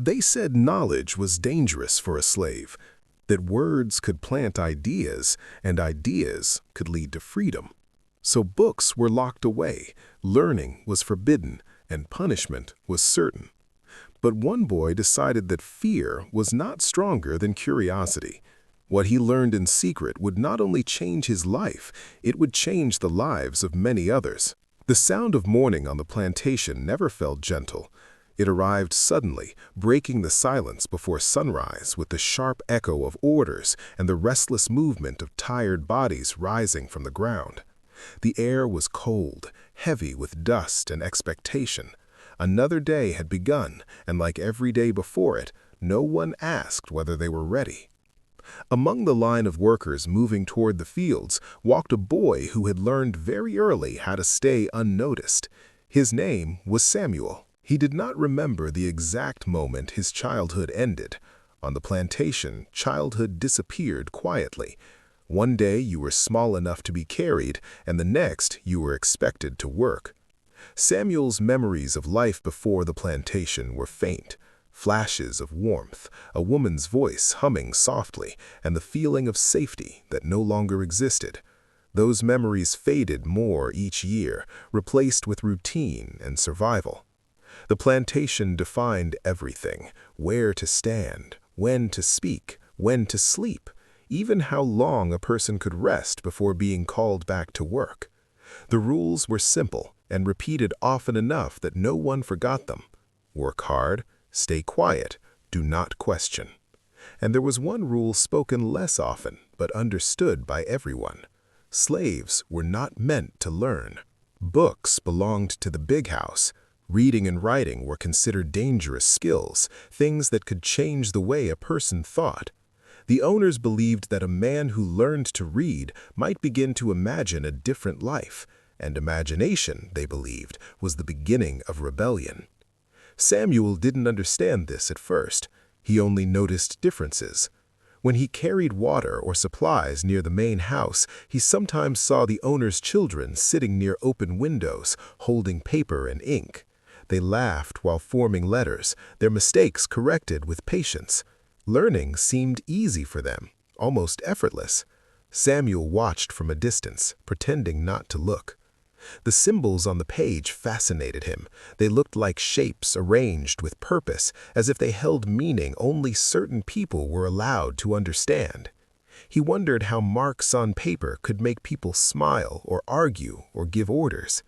They said knowledge was dangerous for a slave, that words could plant ideas, and ideas could lead to freedom. So books were locked away, learning was forbidden, and punishment was certain. But one boy decided that fear was not stronger than curiosity. What he learned in secret would not only change his life, it would change the lives of many others. The sound of morning on the plantation never felt gentle. It arrived suddenly, breaking the silence before sunrise with the sharp echo of orders and the restless movement of tired bodies rising from the ground. The air was cold, heavy with dust and expectation. Another day had begun, and like every day before it, no one asked whether they were ready. Among the line of workers moving toward the fields walked a boy who had learned very early how to stay unnoticed. His name was Samuel. He did not remember the exact moment his childhood ended. On the plantation, childhood disappeared quietly. One day you were small enough to be carried, and the next you were expected to work. Samuel's memories of life before the plantation were faint. Flashes of warmth, a woman's voice humming softly, and the feeling of safety that no longer existed. Those memories faded more each year, replaced with routine and survival. The plantation defined everything: where to stand, when to speak, when to sleep, even how long a person could rest before being called back to work. The rules were simple and repeated often enough that no one forgot them. Work hard, stay quiet, do not question. And there was one rule spoken less often but understood by everyone. Slaves were not meant to learn. Books belonged to the big house. Reading and writing were considered dangerous skills, things that could change the way a person thought. The owners believed that a man who learned to read might begin to imagine a different life, and imagination, they believed, was the beginning of rebellion. Samuel didn't understand this at first. He only noticed differences. When he carried water or supplies near the main house, he sometimes saw the owner's children sitting near open windows, holding paper and ink. They laughed while forming letters, their mistakes corrected with patience. Learning seemed easy for them, almost effortless. Samuel watched from a distance, pretending not to look. The symbols on the page fascinated him. They looked like shapes arranged with purpose, as if they held meaning only certain people were allowed to understand. He wondered how marks on paper could make people smile or argue or give orders.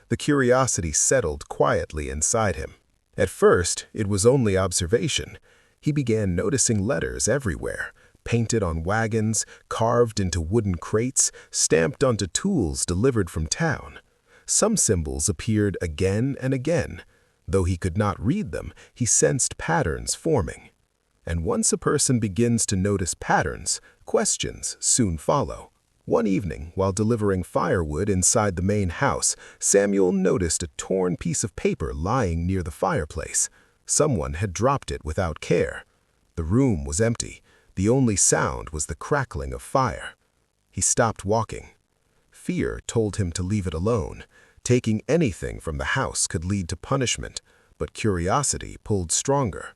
The curiosity settled quietly inside him. At first, it was only observation. He began noticing letters everywhere, painted on wagons, carved into wooden crates, stamped onto tools delivered from town. Some symbols appeared again and again. Though he could not read them, he sensed patterns forming. And once a person begins to notice patterns, questions soon follow. One evening, while delivering firewood inside the main house, Samuel noticed a torn piece of paper lying near the fireplace. Someone had dropped it without care. The room was empty. The only sound was the crackling of fire. He stopped walking. Fear told him to leave it alone. Taking anything from the house could lead to punishment, but curiosity pulled stronger.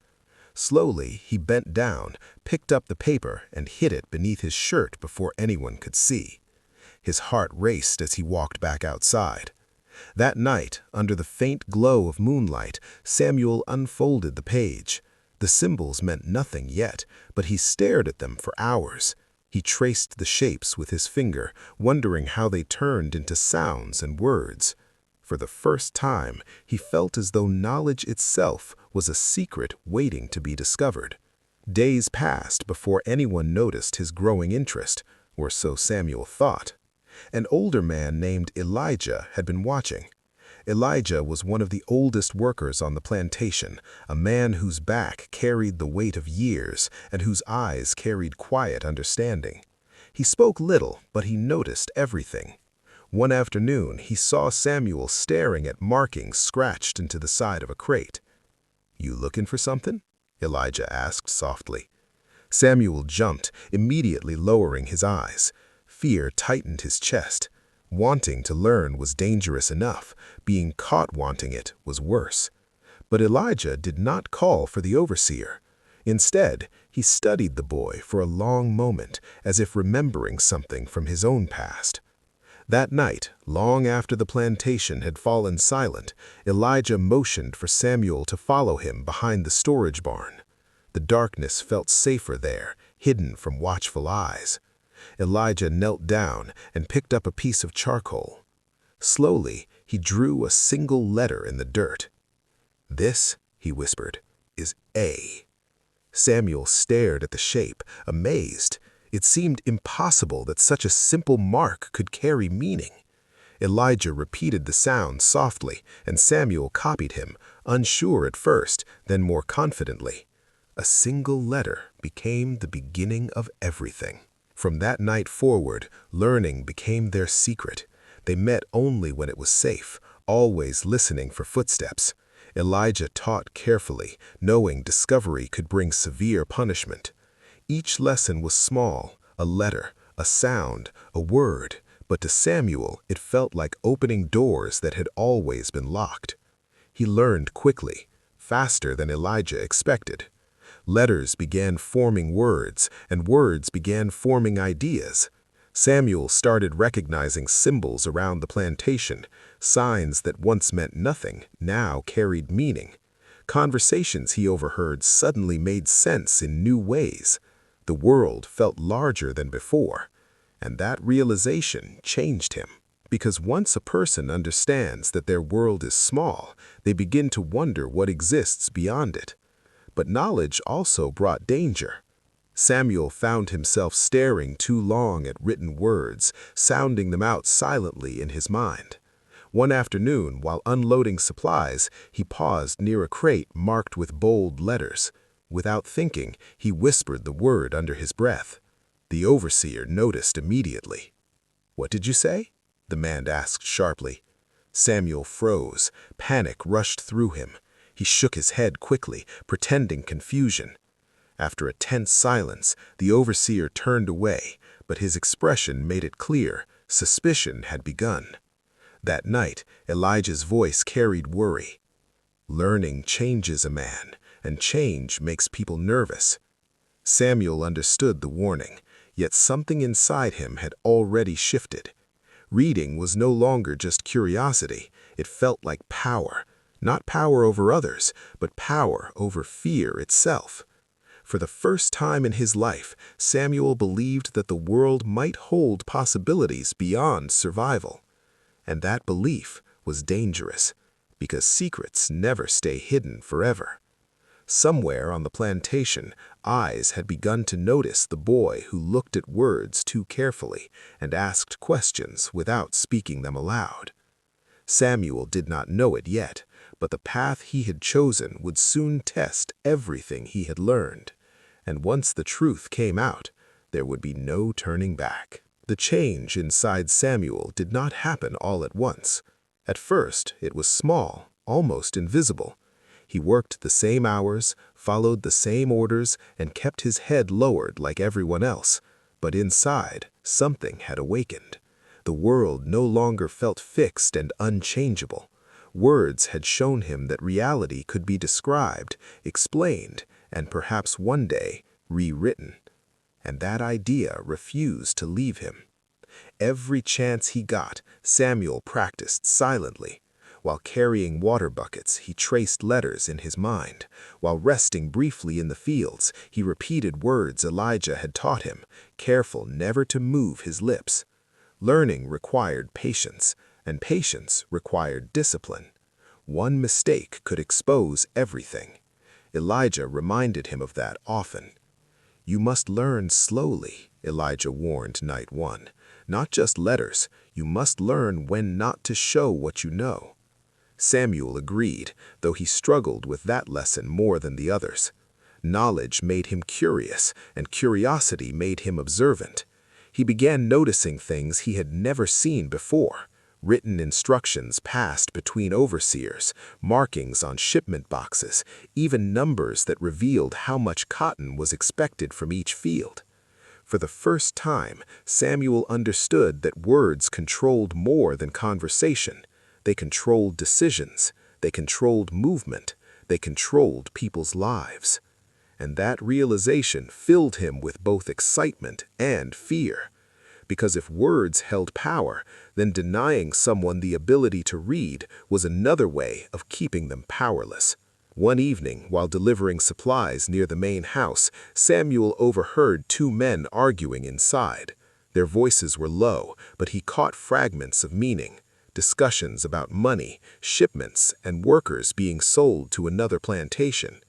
Slowly, he bent down, picked up the paper, and hid it beneath his shirt before anyone could see. His heart raced as he walked back outside. That night, under the faint glow of moonlight, Samuel unfolded the page. The symbols meant nothing yet, but he stared at them for hours. He traced the shapes with his finger, wondering how they turned into sounds and words. For the first time, he felt as though knowledge itself was a secret waiting to be discovered. Days passed before anyone noticed his growing interest, or so Samuel thought. An older man named Elijah had been watching. Elijah was one of the oldest workers on the plantation, a man whose back carried the weight of years and whose eyes carried quiet understanding. He spoke little, but he noticed everything. One afternoon, he saw Samuel staring at markings scratched into the side of a crate. "You looking for something?" Elijah asked softly. Samuel jumped, immediately lowering his eyes. Fear tightened his chest. Wanting to learn was dangerous enough. Being caught wanting it was worse. But Elijah did not call for the overseer. Instead, he studied the boy for a long moment, as if remembering something from his own past. That night, long after the plantation had fallen silent, Elijah motioned for Samuel to follow him behind the storage barn. The darkness felt safer there, hidden from watchful eyes. Elijah knelt down and picked up a piece of charcoal. Slowly, he drew a single letter in the dirt. "This," he whispered, "is A." Samuel stared at the shape, amazed. It seemed impossible that such a simple mark could carry meaning. Elijah repeated the sound softly, and Samuel copied him, unsure at first, then more confidently. A single letter became the beginning of everything. From that night forward, learning became their secret. They met only when it was safe, always listening for footsteps. Elijah taught carefully, knowing discovery could bring severe punishment. Each lesson was small, a letter, a sound, a word, but to Samuel it felt like opening doors that had always been locked. He learned quickly, faster than Elijah expected. Letters began forming words, and words began forming ideas. Samuel started recognizing symbols around the plantation. Signs that once meant nothing now carried meaning. Conversations he overheard suddenly made sense in new ways. The world felt larger than before, and that realization changed him. Because once a person understands that their world is small, they begin to wonder what exists beyond it. But knowledge also brought danger. Samuel found himself staring too long at written words, sounding them out silently in his mind. One afternoon, while unloading supplies, he paused near a crate marked with bold letters. Without thinking, he whispered the word under his breath. The overseer noticed immediately. "What did you say?" the man asked sharply. Samuel froze. Panic rushed through him. He shook his head quickly, pretending confusion. After a tense silence, the overseer turned away, but his expression made it clear suspicion had begun. That night, Elijah's voice carried worry. Learning changes a man, and change makes people nervous. Samuel understood the warning, yet something inside him had already shifted. Reading was no longer just curiosity, it felt like power. Not power over others, but power over fear itself. For the first time in his life, Samuel believed that the world might hold possibilities beyond survival. And that belief was dangerous, because secrets never stay hidden forever. Somewhere on the plantation, eyes had begun to notice the boy who looked at words too carefully and asked questions without speaking them aloud. Samuel did not know it yet, but the path he had chosen would soon test everything he had learned. And once the truth came out, there would be no turning back. The change inside Samuel did not happen all at once. At first, it was small, almost invisible. He worked the same hours, followed the same orders, and kept his head lowered like everyone else. But inside, something had awakened. The world no longer felt fixed and unchangeable. Words had shown him that reality could be described, explained, and perhaps one day rewritten. And that idea refused to leave him. Every chance he got, Samuel practiced silently. While carrying water buckets, he traced letters in his mind. While resting briefly in the fields, he repeated words Elijah had taught him, careful never to move his lips. Learning required patience, and patience required discipline. One mistake could expose everything. Elijah reminded him of that often. "You must learn slowly," Elijah warned night one. "Not just letters, you must learn when not to show what you know." Samuel agreed, though he struggled with that lesson more than the others. Knowledge made him curious, and curiosity made him observant. He began noticing things he had never seen before. Written instructions passed between overseers, markings on shipment boxes, even numbers that revealed how much cotton was expected from each field. For the first time, Samuel understood that words controlled more than conversation. They controlled decisions, they controlled movement, They controlled people's lives. And that realization filled him with both excitement and fear. Because if words held power, then denying someone the ability to read was another way of keeping them powerless. One evening, while delivering supplies near the main house, Samuel overheard two men arguing inside. Their voices were low, but he caught fragments of meaning. Discussions about money, shipments, and workers being sold to another plantation.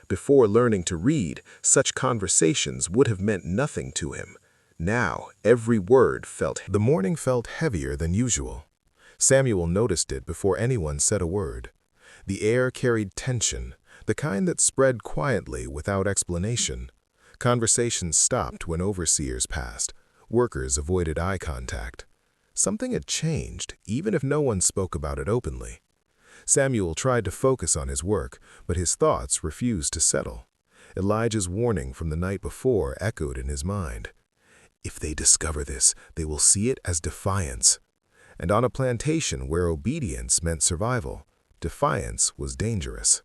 Before learning to read, such conversations would have meant nothing to him. Now, every word felt. The morning felt heavier than usual. Samuel noticed it before anyone said a word. The air carried tension, the kind that spread quietly without explanation. Conversations stopped when overseers passed. Workers avoided eye contact. Something had changed, even if no one spoke about it openly. Samuel tried to focus on his work, but his thoughts refused to settle. Elijah's warning from the night before echoed in his mind. If they discover this, they will see it as defiance. And on a plantation where obedience meant survival, defiance was dangerous.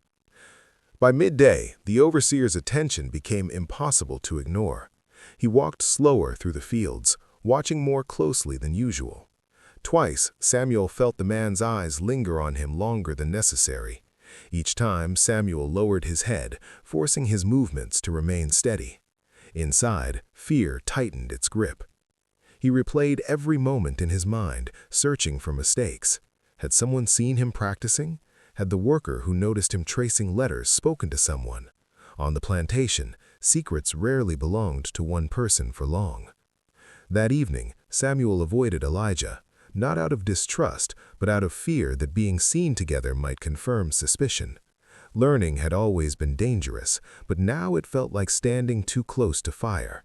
By midday, the overseer's attention became impossible to ignore. He walked slower through the fields, watching more closely than usual. Twice, Samuel felt the man's eyes linger on him longer than necessary. Each time, Samuel lowered his head, forcing his movements to remain steady. Inside, fear tightened its grip. He replayed every moment in his mind, searching for mistakes. Had someone seen him practicing? Had the worker who noticed him tracing letters spoken to someone? On the plantation, secrets rarely belonged to one person for long. That evening, Samuel avoided Elijah, not out of distrust, but out of fear that being seen together might confirm suspicion. Learning had always been dangerous, but now it felt like standing too close to fire.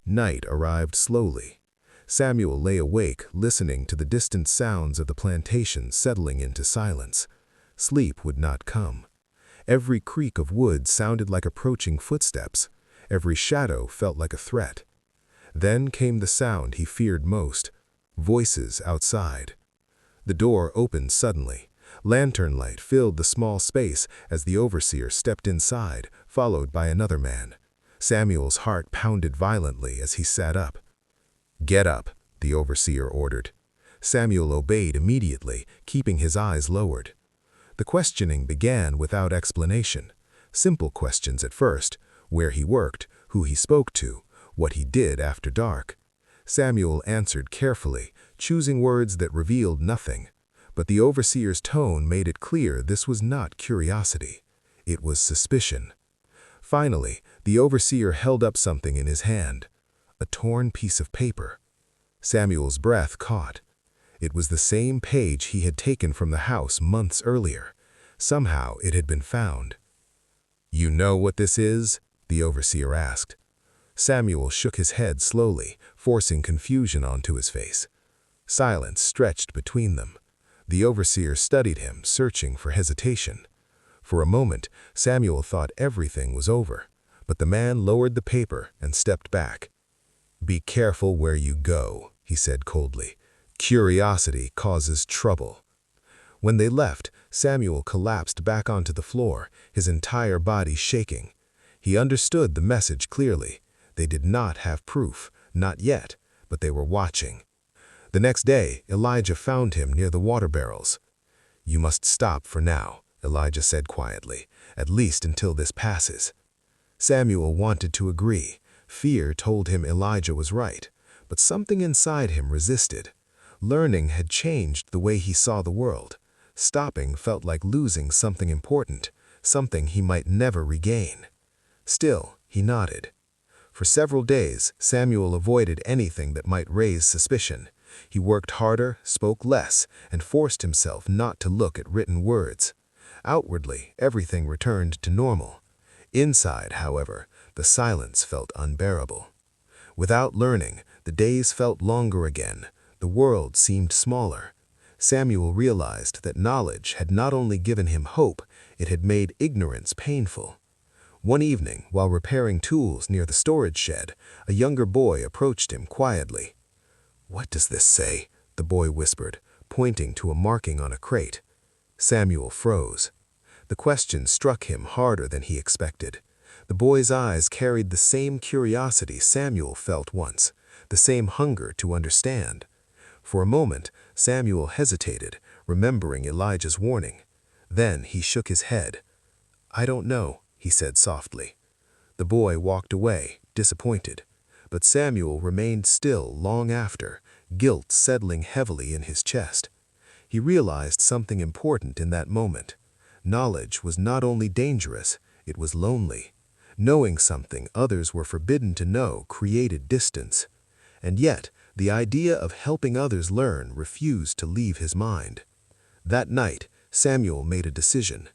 Night arrived slowly. Samuel lay awake, listening to the distant sounds of the plantation settling into silence. Sleep would not come. Every creak of wood sounded like approaching footsteps. Every shadow felt like a threat. Then came the sound he feared most, voices outside. The door opened suddenly. Lantern light filled the small space as the overseer stepped inside, followed by another man. Samuel's heart pounded violently as he sat up. "Get up," the overseer ordered. Samuel obeyed immediately, keeping his eyes lowered. The questioning began without explanation. Simple questions at first: where he worked, who he spoke to, what he did after dark. Samuel answered carefully, choosing words that revealed nothing. But the overseer's tone made it clear this was not curiosity. It was suspicion. Finally, the overseer held up something in his hand. A torn piece of paper. Samuel's breath caught. It was the same page he had taken from the house months earlier. Somehow it had been found. "You know what this is?" the overseer asked. Samuel shook his head slowly, forcing confusion onto his face. Silence stretched between them. The overseer studied him, searching for hesitation. For a moment, Samuel thought everything was over, but the man lowered the paper and stepped back. "Be careful where you go," he said coldly. "Curiosity causes trouble." When they left, Samuel collapsed back onto the floor, his entire body shaking. He understood the message clearly. They did not have proof, not yet, but they were watching. The next day, Elijah found him near the water barrels. "You must stop for now," Elijah said quietly, "at least until this passes." Samuel wanted to agree. Fear told him Elijah was right, but something inside him resisted. Learning had changed the way he saw the world. Stopping felt like losing something important, something he might never regain. Still, he nodded. For several days, Samuel avoided anything that might raise suspicion. He worked harder, spoke less, and forced himself not to look at written words. Outwardly, everything returned to normal. Inside, however, the silence felt unbearable. Without learning, the days felt longer again. The world seemed smaller. Samuel realized that knowledge had not only given him hope, it had made ignorance painful. One evening, while repairing tools near the storage shed, a younger boy approached him quietly. "What does this say?" the boy whispered, pointing to a marking on a crate. Samuel froze. The question struck him harder than he expected. The boy's eyes carried the same curiosity Samuel felt once, the same hunger to understand. For a moment, Samuel hesitated, remembering Elijah's warning. Then he shook his head. "I don't know," he said softly. The boy walked away, disappointed. But Samuel remained still long after, guilt settling heavily in his chest. He realized something important in that moment. Knowledge was not only dangerous, it was lonely. Knowing something others were forbidden to know created distance. And yet, the idea of helping others learn refused to leave his mind. That night, Samuel made a decision.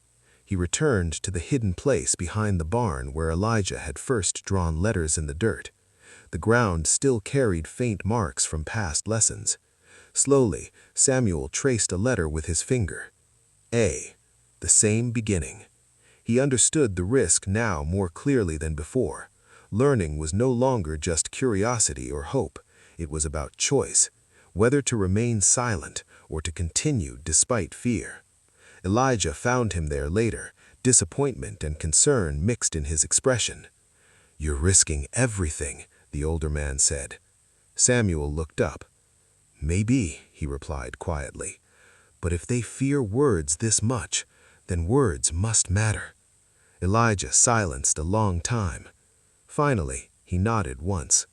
He returned to the hidden place behind the barn where Elijah had first drawn letters in the dirt. The ground still carried faint marks from past lessons. Slowly, Samuel traced a letter with his finger. A. The same beginning. He understood the risk now more clearly than before. Learning was no longer just curiosity or hope. It was about choice, whether to remain silent or to continue despite fear. Elijah found him there later, disappointment and concern mixed in his expression. "You're risking everything," the older man said. Samuel looked up. "Maybe," he replied quietly. "But if they fear words this much, then words must matter." Elijah silenced a long time. Finally, he nodded once.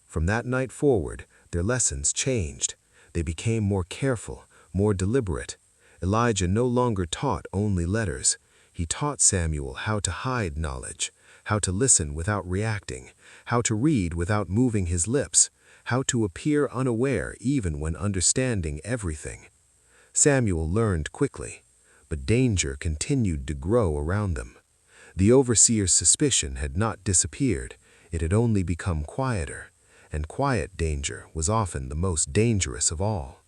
From that night forward, their lessons changed. They became more careful, more deliberate. Elijah no longer taught only letters. He taught Samuel how to hide knowledge, how to listen without reacting, how to read without moving his lips, how to appear unaware even when understanding everything. Samuel learned quickly, but danger continued to grow around them. The overseer's suspicion had not disappeared, it had only become quieter, and quiet danger was often the most dangerous of all.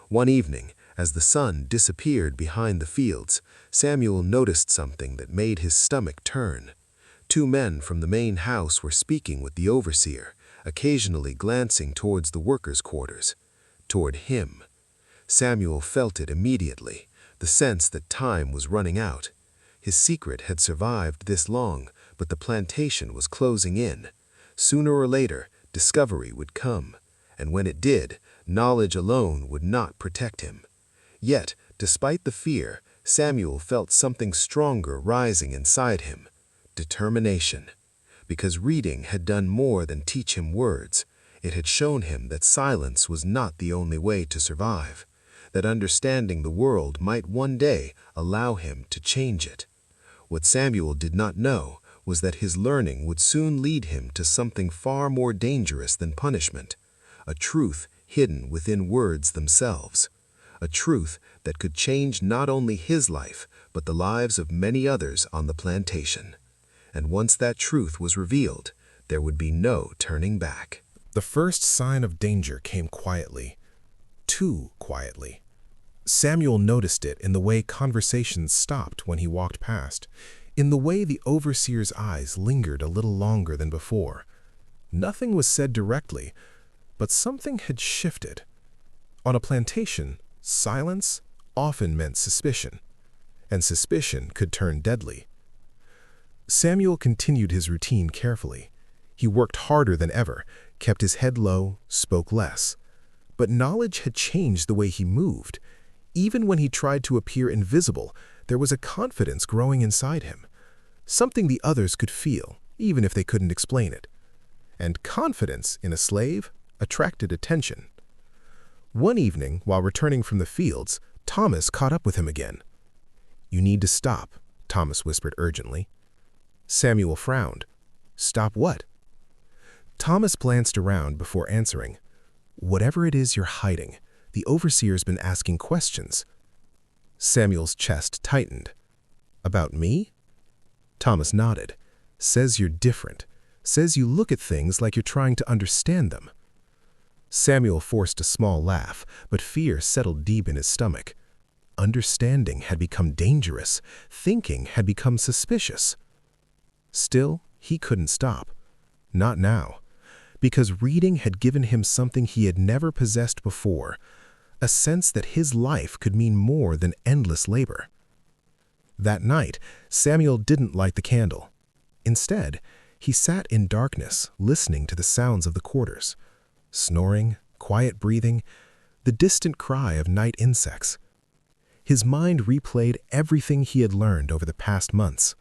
One evening, as the sun disappeared behind the fields, Samuel noticed something that made his stomach turn. Two men from the main house were speaking with the overseer, occasionally glancing towards the workers' quarters. Toward him. Samuel felt it immediately, the sense that time was running out. His secret had survived this long, but the plantation was closing in. Sooner or later, discovery would come, and when it did, knowledge alone would not protect him. Yet, despite the fear, Samuel felt something stronger rising inside him. Determination. Because reading had done more than teach him words. It had shown him that silence was not the only way to survive, that understanding the world might one day allow him to change it. What Samuel did not know was that his learning would soon lead him to something far more dangerous than punishment, a truth hidden within words themselves, a truth that could change not only his life, but the lives of many others on the plantation. And once that truth was revealed, there would be no turning back. The first sign of danger came quietly, too quietly. Samuel noticed it in the way conversations stopped when he walked past, in the way the overseer's eyes lingered a little longer than before. Nothing was said directly, but something had shifted. On a plantation, silence often meant suspicion, and suspicion could turn deadly. Samuel continued his routine carefully. He worked harder than ever, kept his head low, spoke less. But knowledge had changed the way he moved. Even when he tried to appear invisible, there was a confidence growing inside him, something the others could feel, even if they couldn't explain it. And confidence in a slave attracted attention. One evening, while returning from the fields, Thomas caught up with him again. "You need to stop," Thomas whispered urgently. Samuel frowned. "Stop what?" Thomas glanced around before answering. "Whatever it is you're hiding, the overseer's been asking questions." Samuel's chest tightened. "About me?" Thomas nodded. "Says you're different. Says you look at things like you're trying to understand them." Samuel forced a small laugh, but fear settled deep in his stomach. Understanding had become dangerous. Thinking had become suspicious. Still, he couldn't stop. Not now. Because reading had given him something he had never possessed before, a sense that his life could mean more than endless labor. That night, Samuel didn't light the candle. Instead, he sat in darkness, listening to the sounds of the quarters. Snoring, quiet breathing, the distant cry of night insects. His mind replayed everything he had learned over the past months.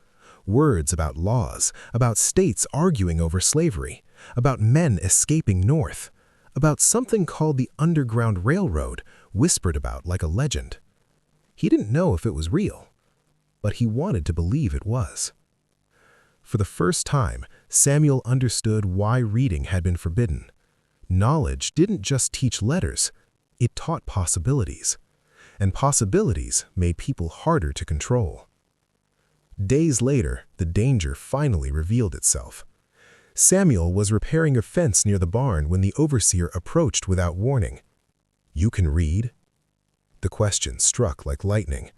Words about laws, about states arguing over slavery, about men escaping north, about something called the Underground Railroad, whispered about like a legend. He didn't know if it was real, but he wanted to believe it was. For the first time, Samuel understood why reading had been forbidden. Knowledge didn't just teach letters, it taught possibilities. And possibilities made people harder to control. Days later, the danger finally revealed itself. Samuel was repairing a fence near the barn when the overseer approached without warning. "You can read?" The question struck like lightning.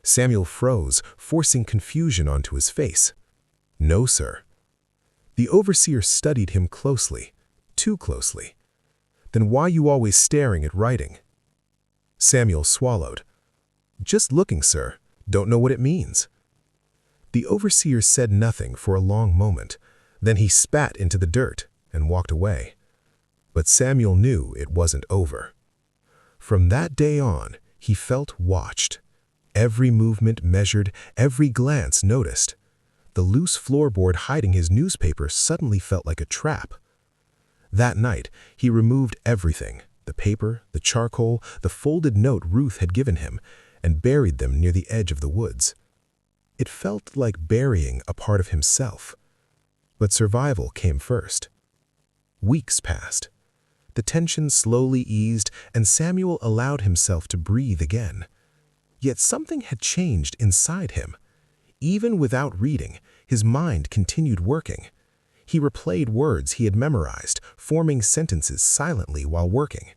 Samuel froze, forcing confusion onto his face. "No, sir." The overseer studied him closely, too closely. "Then why you always staring at writing?" Samuel swallowed. "Just looking, sir. Don't know what it means." The overseer said nothing for a long moment. Then he spat into the dirt and walked away. But Samuel knew it wasn't over. From that day on, he felt watched. Every movement measured, every glance noticed. The loose floorboard hiding his newspaper suddenly felt like a trap. That night, he removed everything, the paper, the charcoal, the folded note Ruth had given him, and buried them near the edge of the woods. It felt like burying a part of himself. But survival came first. Weeks passed. The tension slowly eased, and Samuel allowed himself to breathe again. Yet something had changed inside him. Even without reading, his mind continued working. He replayed words he had memorized, forming sentences silently while working.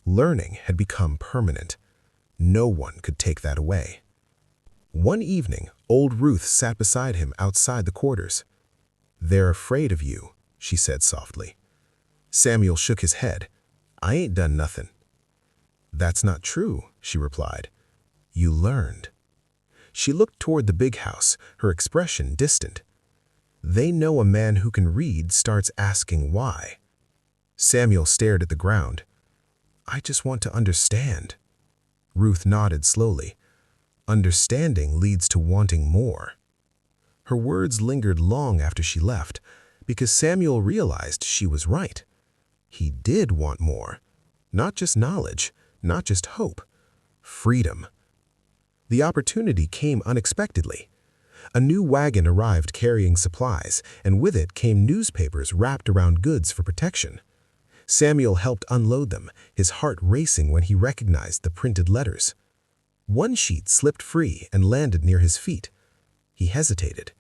Learning had become permanent. No one could take that away. One evening, old Ruth sat beside him outside the quarters. "They're afraid of you," she said softly. Samuel shook his head. "I ain't done nothing." "That's not true," she replied. "You learned." She looked toward the big house, her expression distant. "They know a man who can read starts asking why." Samuel stared at the ground. "I just want to understand." Ruth nodded slowly. "Understanding leads to wanting more." Her words lingered long after she left, because Samuel realized she was right. He did want more. Not just knowledge, not just hope. Freedom. The opportunity came unexpectedly. A new wagon arrived carrying supplies, and with it came newspapers wrapped around goods for protection. Samuel helped unload them, his heart racing when he recognized the printed letters. One sheet slipped free and landed near his feet. He hesitated,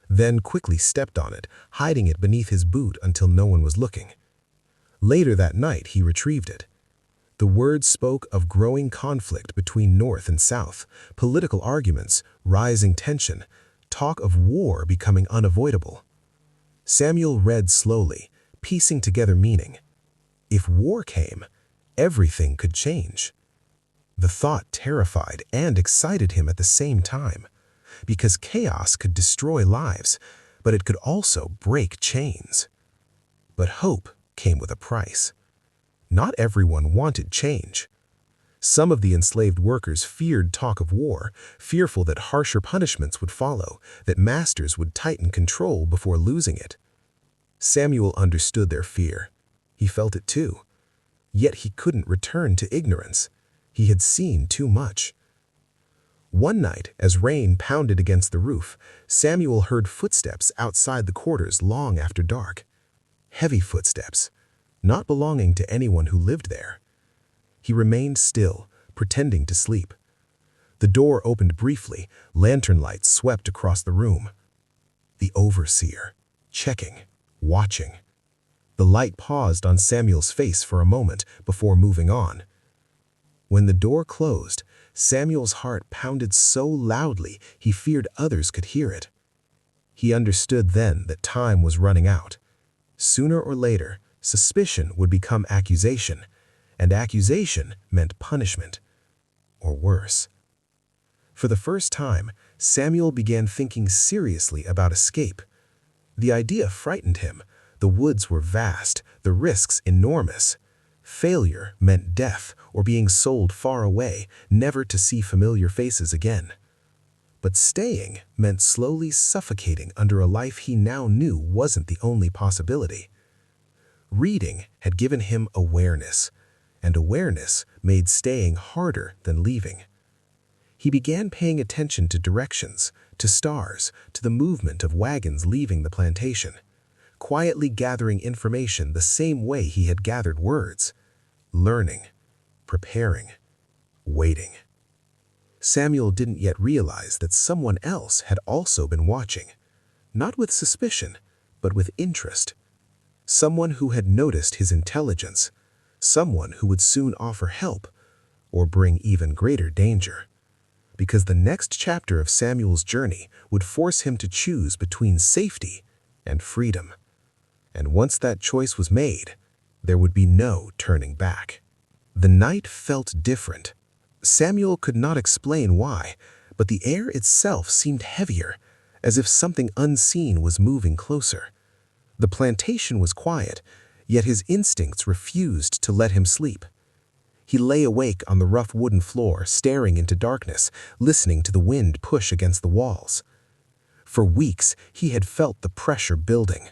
then quickly stepped on it, hiding it beneath his boot until no one was looking. Later that night, he retrieved it. The words spoke of growing conflict between North and South, political arguments, rising tension, talk of war becoming unavoidable. Samuel read slowly, piecing together meaning. If war came, everything could change. The thought terrified and excited him at the same time, because chaos could destroy lives, but it could also break chains. But hope came with a price. Not everyone wanted change. Some of the enslaved workers feared talk of war, fearful that harsher punishments would follow, that masters would tighten control before losing it. Samuel understood their fear. He felt it too. Yet he couldn't return to ignorance. He had seen too much. One night, as rain pounded against the roof, Samuel heard footsteps outside the quarters long after dark. Heavy footsteps, not belonging to anyone who lived there. He remained still, pretending to sleep. The door opened briefly, lantern lights swept across the room. The overseer, checking, watching. The light paused on Samuel's face for a moment before moving on. When the door closed, Samuel's heart pounded so loudly he feared others could hear it. He understood then that time was running out. Sooner or later, suspicion would become accusation, and accusation meant punishment, or worse. For the first time, Samuel began thinking seriously about escape. The idea frightened him. The woods were vast, the risks enormous. Failure meant death or being sold far away, never to see familiar faces again. But staying meant slowly suffocating under a life he now knew wasn't the only possibility. Reading had given him awareness, and awareness made staying harder than leaving. He began paying attention to directions, to stars, to the movement of wagons leaving the plantation, quietly gathering information the same way he had gathered words, learning, preparing, waiting. Samuel didn't yet realize that someone else had also been watching, not with suspicion, but with interest. Someone who had noticed his intelligence, someone who would soon offer help, or bring even greater danger. Because the next chapter of Samuel's journey would force him to choose between safety and freedom. And once that choice was made, there would be no turning back. The night felt different. Samuel could not explain why, but the air itself seemed heavier, as if something unseen was moving closer. The plantation was quiet, yet his instincts refused to let him sleep. He lay awake on the rough wooden floor, staring into darkness, listening to the wind push against the walls. For weeks, he had felt the pressure building.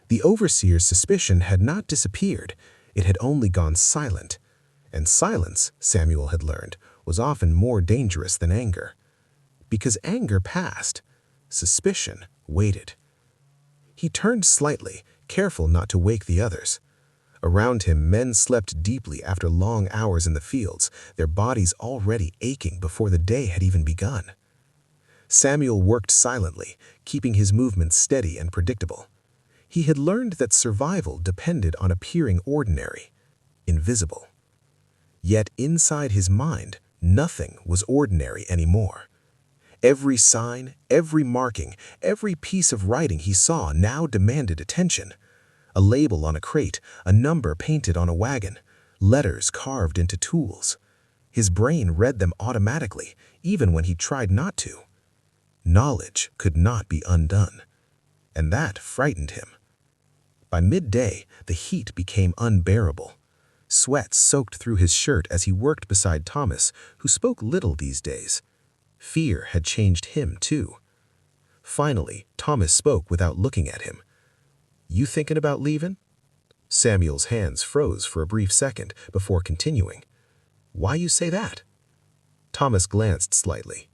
The overseer's suspicion had not disappeared, it had only gone silent. And silence, Samuel had learned, was often more dangerous than anger. Because anger passed, suspicion waited. He turned slightly, careful not to wake the others. Around him, men slept deeply after long hours in the fields, their bodies already aching before the day had even begun. Samuel worked silently, keeping his movements steady and predictable. He had learned that survival depended on appearing ordinary, invisible. Yet inside his mind, nothing was ordinary anymore. Every sign, every marking, every piece of writing he saw now demanded attention. A label on a crate, a number painted on a wagon, letters carved into tools. His brain read them automatically, even when he tried not to. Knowledge could not be undone, and that frightened him. By midday, the heat became unbearable. Sweat soaked through his shirt as he worked beside Thomas, who spoke little these days. Fear had changed him, too. Finally, Thomas spoke without looking at him. "You thinking about leaving?" Samuel's hands froze for a brief second before continuing. "Why you say that?" Thomas glanced slightly.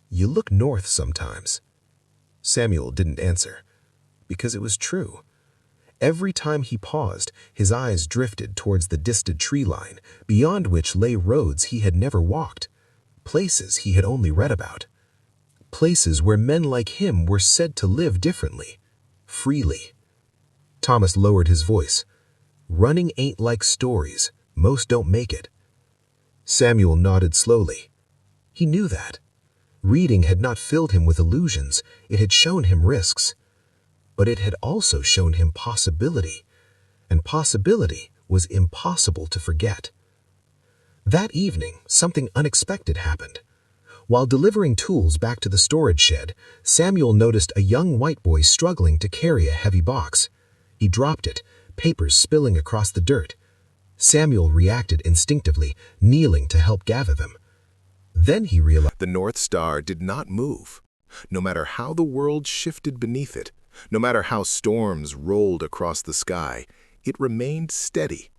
"You look north sometimes." Samuel didn't answer, because it was true. Every time he paused, his eyes drifted towards the distant tree line, beyond which lay roads he had never walked, places he had only read about. Places where men like him were said to live differently, freely. Thomas lowered his voice. "Running ain't like stories. Most don't make it." Samuel nodded slowly. He knew that. Reading had not filled him with illusions, it had shown him risks. But it had also shown him possibility, and possibility was impossible to forget. That evening, something unexpected happened. While delivering tools back to the storage shed, Samuel noticed a young white boy struggling to carry a heavy box. He dropped it, papers spilling across the dirt. Samuel reacted instinctively, kneeling to help gather them. Then he realized the North Star did not move. No matter how the world shifted beneath it, no matter how storms rolled across the sky, it remained steady.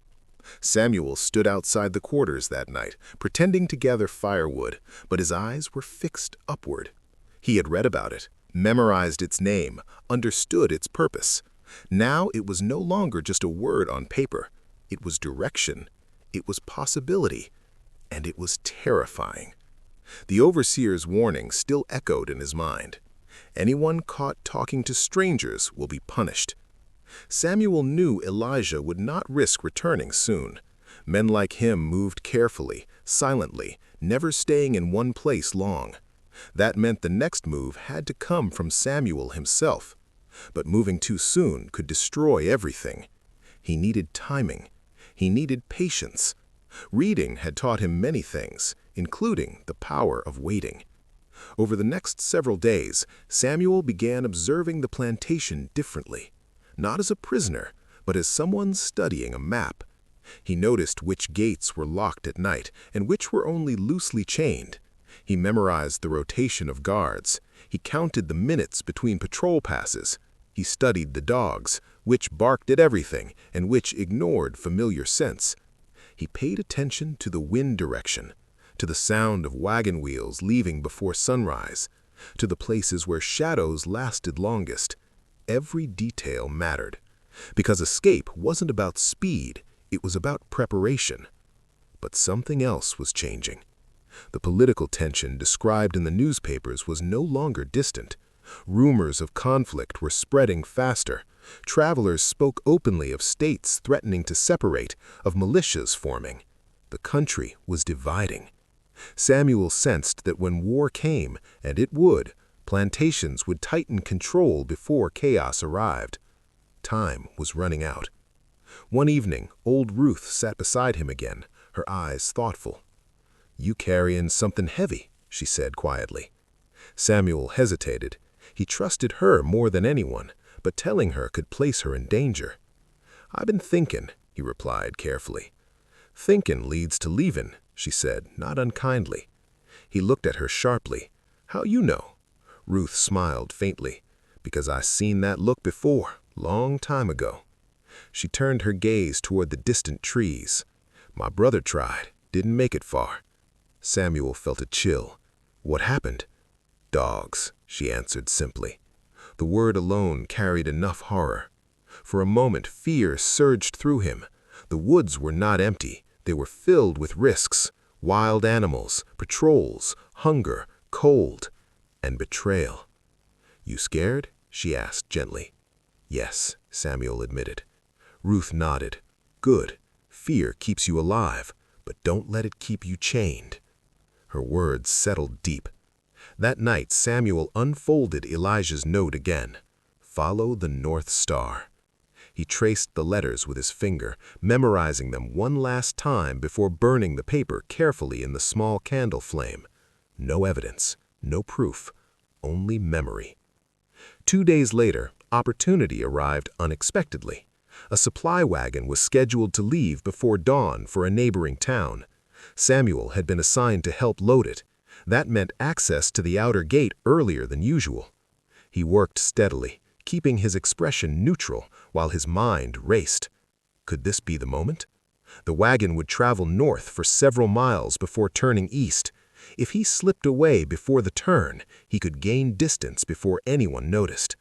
Samuel stood outside the quarters that night, pretending to gather firewood, but his eyes were fixed upward. He had read about it, memorized its name, understood its purpose. Now it was no longer just a word on paper. It was direction, it was possibility, and it was terrifying. The overseer's warning still echoed in his mind. Anyone caught talking to strangers will be punished. Samuel knew Elijah would not risk returning soon. Men like him moved carefully, silently, never staying in one place long. That meant the next move had to come from Samuel himself. But moving too soon could destroy everything. He needed timing. He needed patience. Reading had taught him many things, including the power of waiting. Over the next several days, Samuel began observing the plantation differently, not as a prisoner, but as someone studying a map. He noticed which gates were locked at night and which were only loosely chained. He memorized the rotation of guards. He counted the minutes between patrol passes. He studied the dogs, which barked at everything and which ignored familiar scents. He paid attention to the wind direction, to the sound of wagon wheels leaving before sunrise, to the places where shadows lasted longest. Every detail mattered, because escape wasn't about speed, it was about preparation. But something else was changing. The political tension described in the newspapers was no longer distant. Rumors of conflict were spreading faster. Travelers spoke openly of states threatening to separate, of militias forming. The country was dividing. Samuel sensed that when war came, and it would, plantations would tighten control before chaos arrived. Time was running out. One evening, old Ruth sat beside him again, her eyes thoughtful. "You carrying something heavy," she said quietly. Samuel hesitated. He trusted her more than anyone, but telling her could place her in danger. "I've been thinking," he replied carefully. "Thinking leads to leaving," she said, not unkindly. He looked at her sharply. "How you know?" Ruth smiled faintly. "Because I seen that look before, long time ago." She turned her gaze toward the distant trees. "My brother tried, didn't make it far." Samuel felt a chill. "What happened?" "Dogs," she answered simply. The word alone carried enough horror. For a moment, fear surged through him. The woods were not empty. They were filled with risks. Wild animals, patrols, hunger, cold, and betrayal. "You scared?" she asked gently. "Yes," Samuel admitted. Ruth nodded. "Good. Fear keeps you alive, but don't let it keep you chained." Her words settled deep. That night, Samuel unfolded Elijah's note again. "Follow the North Star." He traced the letters with his finger, memorizing them one last time before burning the paper carefully in the small candle flame. No evidence, no proof, only memory. 2 days later, opportunity arrived unexpectedly. A supply wagon was scheduled to leave before dawn for a neighboring town. Samuel had been assigned to help load it. That meant access to the outer gate earlier than usual. He worked steadily, keeping his expression neutral while his mind raced. Could this be the moment? The wagon would travel north for several miles before turning east. If he slipped away before the turn, he could gain distance before anyone noticed.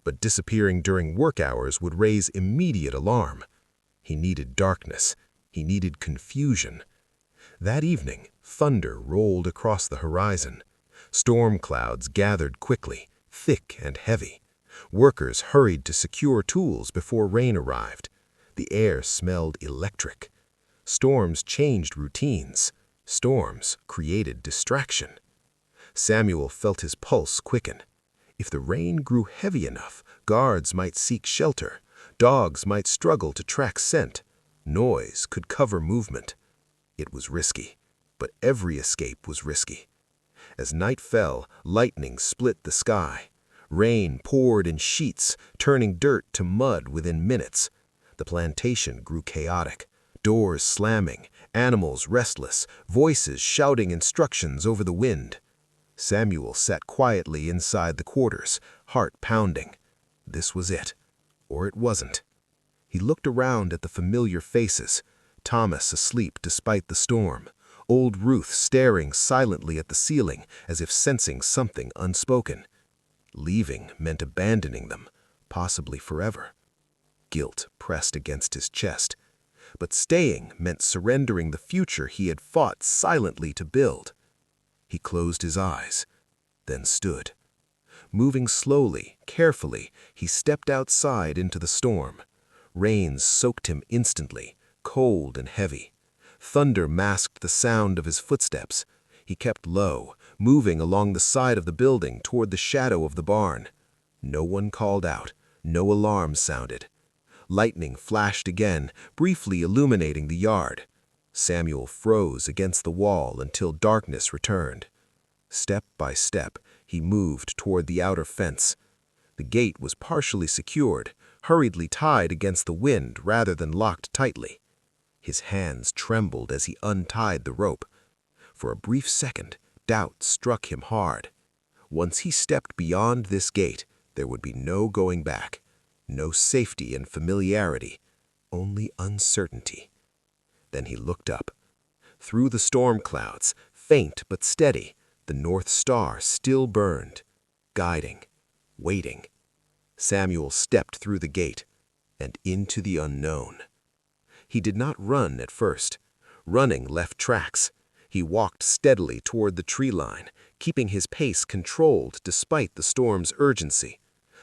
But disappearing during work hours would raise immediate alarm. He needed darkness. He needed confusion. That evening, thunder rolled across the horizon. Storm clouds gathered quickly, thick and heavy. Workers hurried to secure tools before rain arrived. The air smelled electric. Storms changed routines. Storms created distraction. Samuel felt his pulse quicken. If the rain grew heavy enough, guards might seek shelter. Dogs might struggle to track scent. Noise could cover movement. It was risky, but every escape was risky. As night fell, lightning split the sky. Rain poured in sheets, turning dirt to mud within minutes. The plantation grew chaotic. Doors slamming, animals restless, voices shouting instructions over the wind. Samuel sat quietly inside the quarters, heart pounding. This was it, or it wasn't. He looked around at the familiar faces. Thomas asleep despite the storm. Old Ruth staring silently at the ceiling as if sensing something unspoken. Leaving meant abandoning them, possibly forever. Guilt pressed against his chest. But staying meant surrendering the future he had fought silently to build. He closed his eyes, then stood. Moving slowly, carefully, he stepped outside into the storm. Rain soaked him instantly, cold and heavy. Thunder masked the sound of his footsteps. He kept low, moving along the side of the building toward the shadow of the barn. No one called out, no alarm sounded. Lightning flashed again, briefly illuminating the yard. Samuel froze against the wall until darkness returned. Step by step, he moved toward the outer fence. The gate was partially secured, hurriedly tied against the wind rather than locked tightly. His hands trembled as he untied the rope. For a brief second, doubt struck him hard. Once he stepped beyond this gate, there would be no going back, no safety and familiarity, only uncertainty. Then he looked up. Through the storm clouds, faint but steady, the North Star still burned, guiding, waiting. Samuel stepped through the gate and into the unknown. He did not run at first. Running left tracks. He walked steadily toward the tree line, keeping his pace controlled despite the storm's urgency.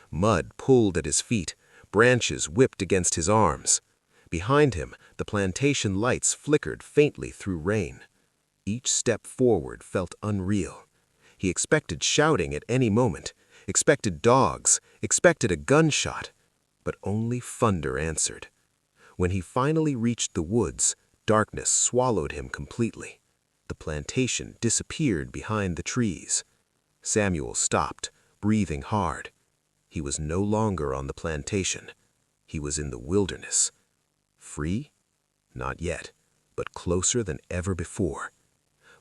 Mud pulled at his feet, branches whipped against his arms. Behind him, the plantation lights flickered faintly through rain. Each step forward felt unreal. He expected shouting at any moment, expected dogs, expected a gunshot, but only thunder answered. When he finally reached the woods, darkness swallowed him completely. The plantation disappeared behind the trees. Samuel stopped, breathing hard. He was no longer on the plantation. He was in the wilderness. Free? Not yet, but closer than ever before.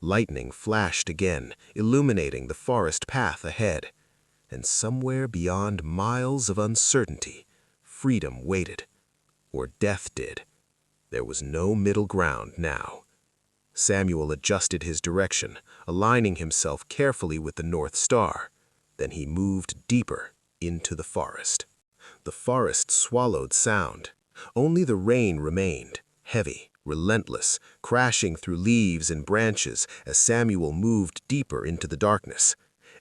Lightning flashed again, illuminating the forest path ahead. And somewhere beyond miles of uncertainty, freedom waited. Or death did. There was no middle ground now. Samuel adjusted his direction, aligning himself carefully with the North Star. Then he moved deeper into the forest. The forest swallowed sound. Only the rain remained, heavy, relentless, crashing through leaves and branches as Samuel moved deeper into the darkness.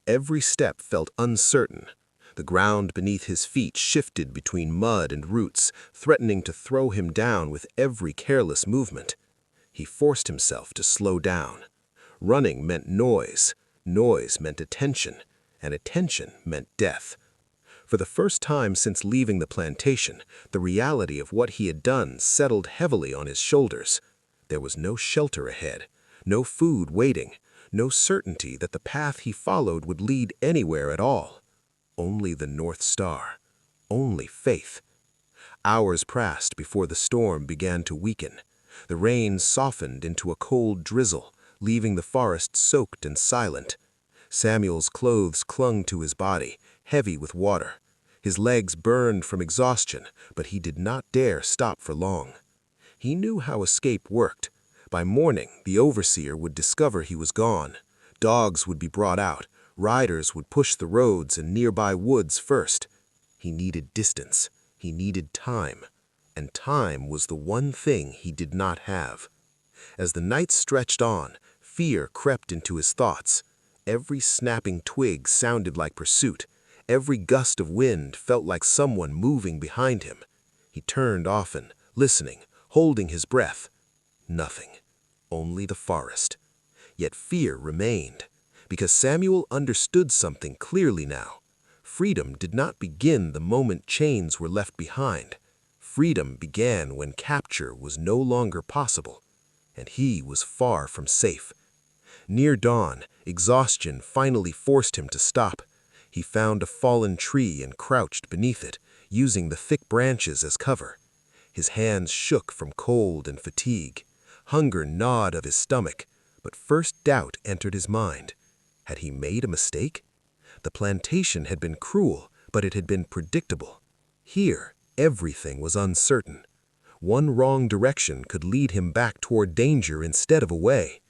Every step felt uncertain. The ground beneath his feet shifted between mud and roots, threatening to throw him down with every careless movement. He forced himself to slow down. Running meant noise, noise meant attention, and attention meant death. For the first time since leaving the plantation, the reality of what he had done settled heavily on his shoulders. There was no shelter ahead, no food waiting, no certainty that the path he followed would lead anywhere at all. Only the North Star, only faith. Hours passed before the storm began to weaken. The rain softened into a cold drizzle, leaving the forest soaked and silent. Samuel's clothes clung to his body, heavy with water. His legs burned from exhaustion, but he did not dare stop for long. He knew how escape worked. By morning, the overseer would discover he was gone. Dogs would be brought out. Riders would push the roads and nearby woods first. He needed distance. He needed time. And time was the one thing he did not have. As the night stretched on, fear crept into his thoughts. Every snapping twig sounded like pursuit. Every gust of wind felt like someone moving behind him. He turned often, listening, holding his breath. Nothing. Only the forest. Yet fear remained, because Samuel understood something clearly now. Freedom did not begin the moment chains were left behind. Freedom began when capture was no longer possible, and he was far from safe. Near dawn, exhaustion finally forced him to stop. He found a fallen tree and crouched beneath it, using the thick branches as cover. His hands shook from cold and fatigue. Hunger gnawed at his stomach, but first doubt entered his mind. Had he made a mistake? The plantation had been cruel, but it had been predictable. Here, everything was uncertain. One wrong direction could lead him back toward danger instead of away.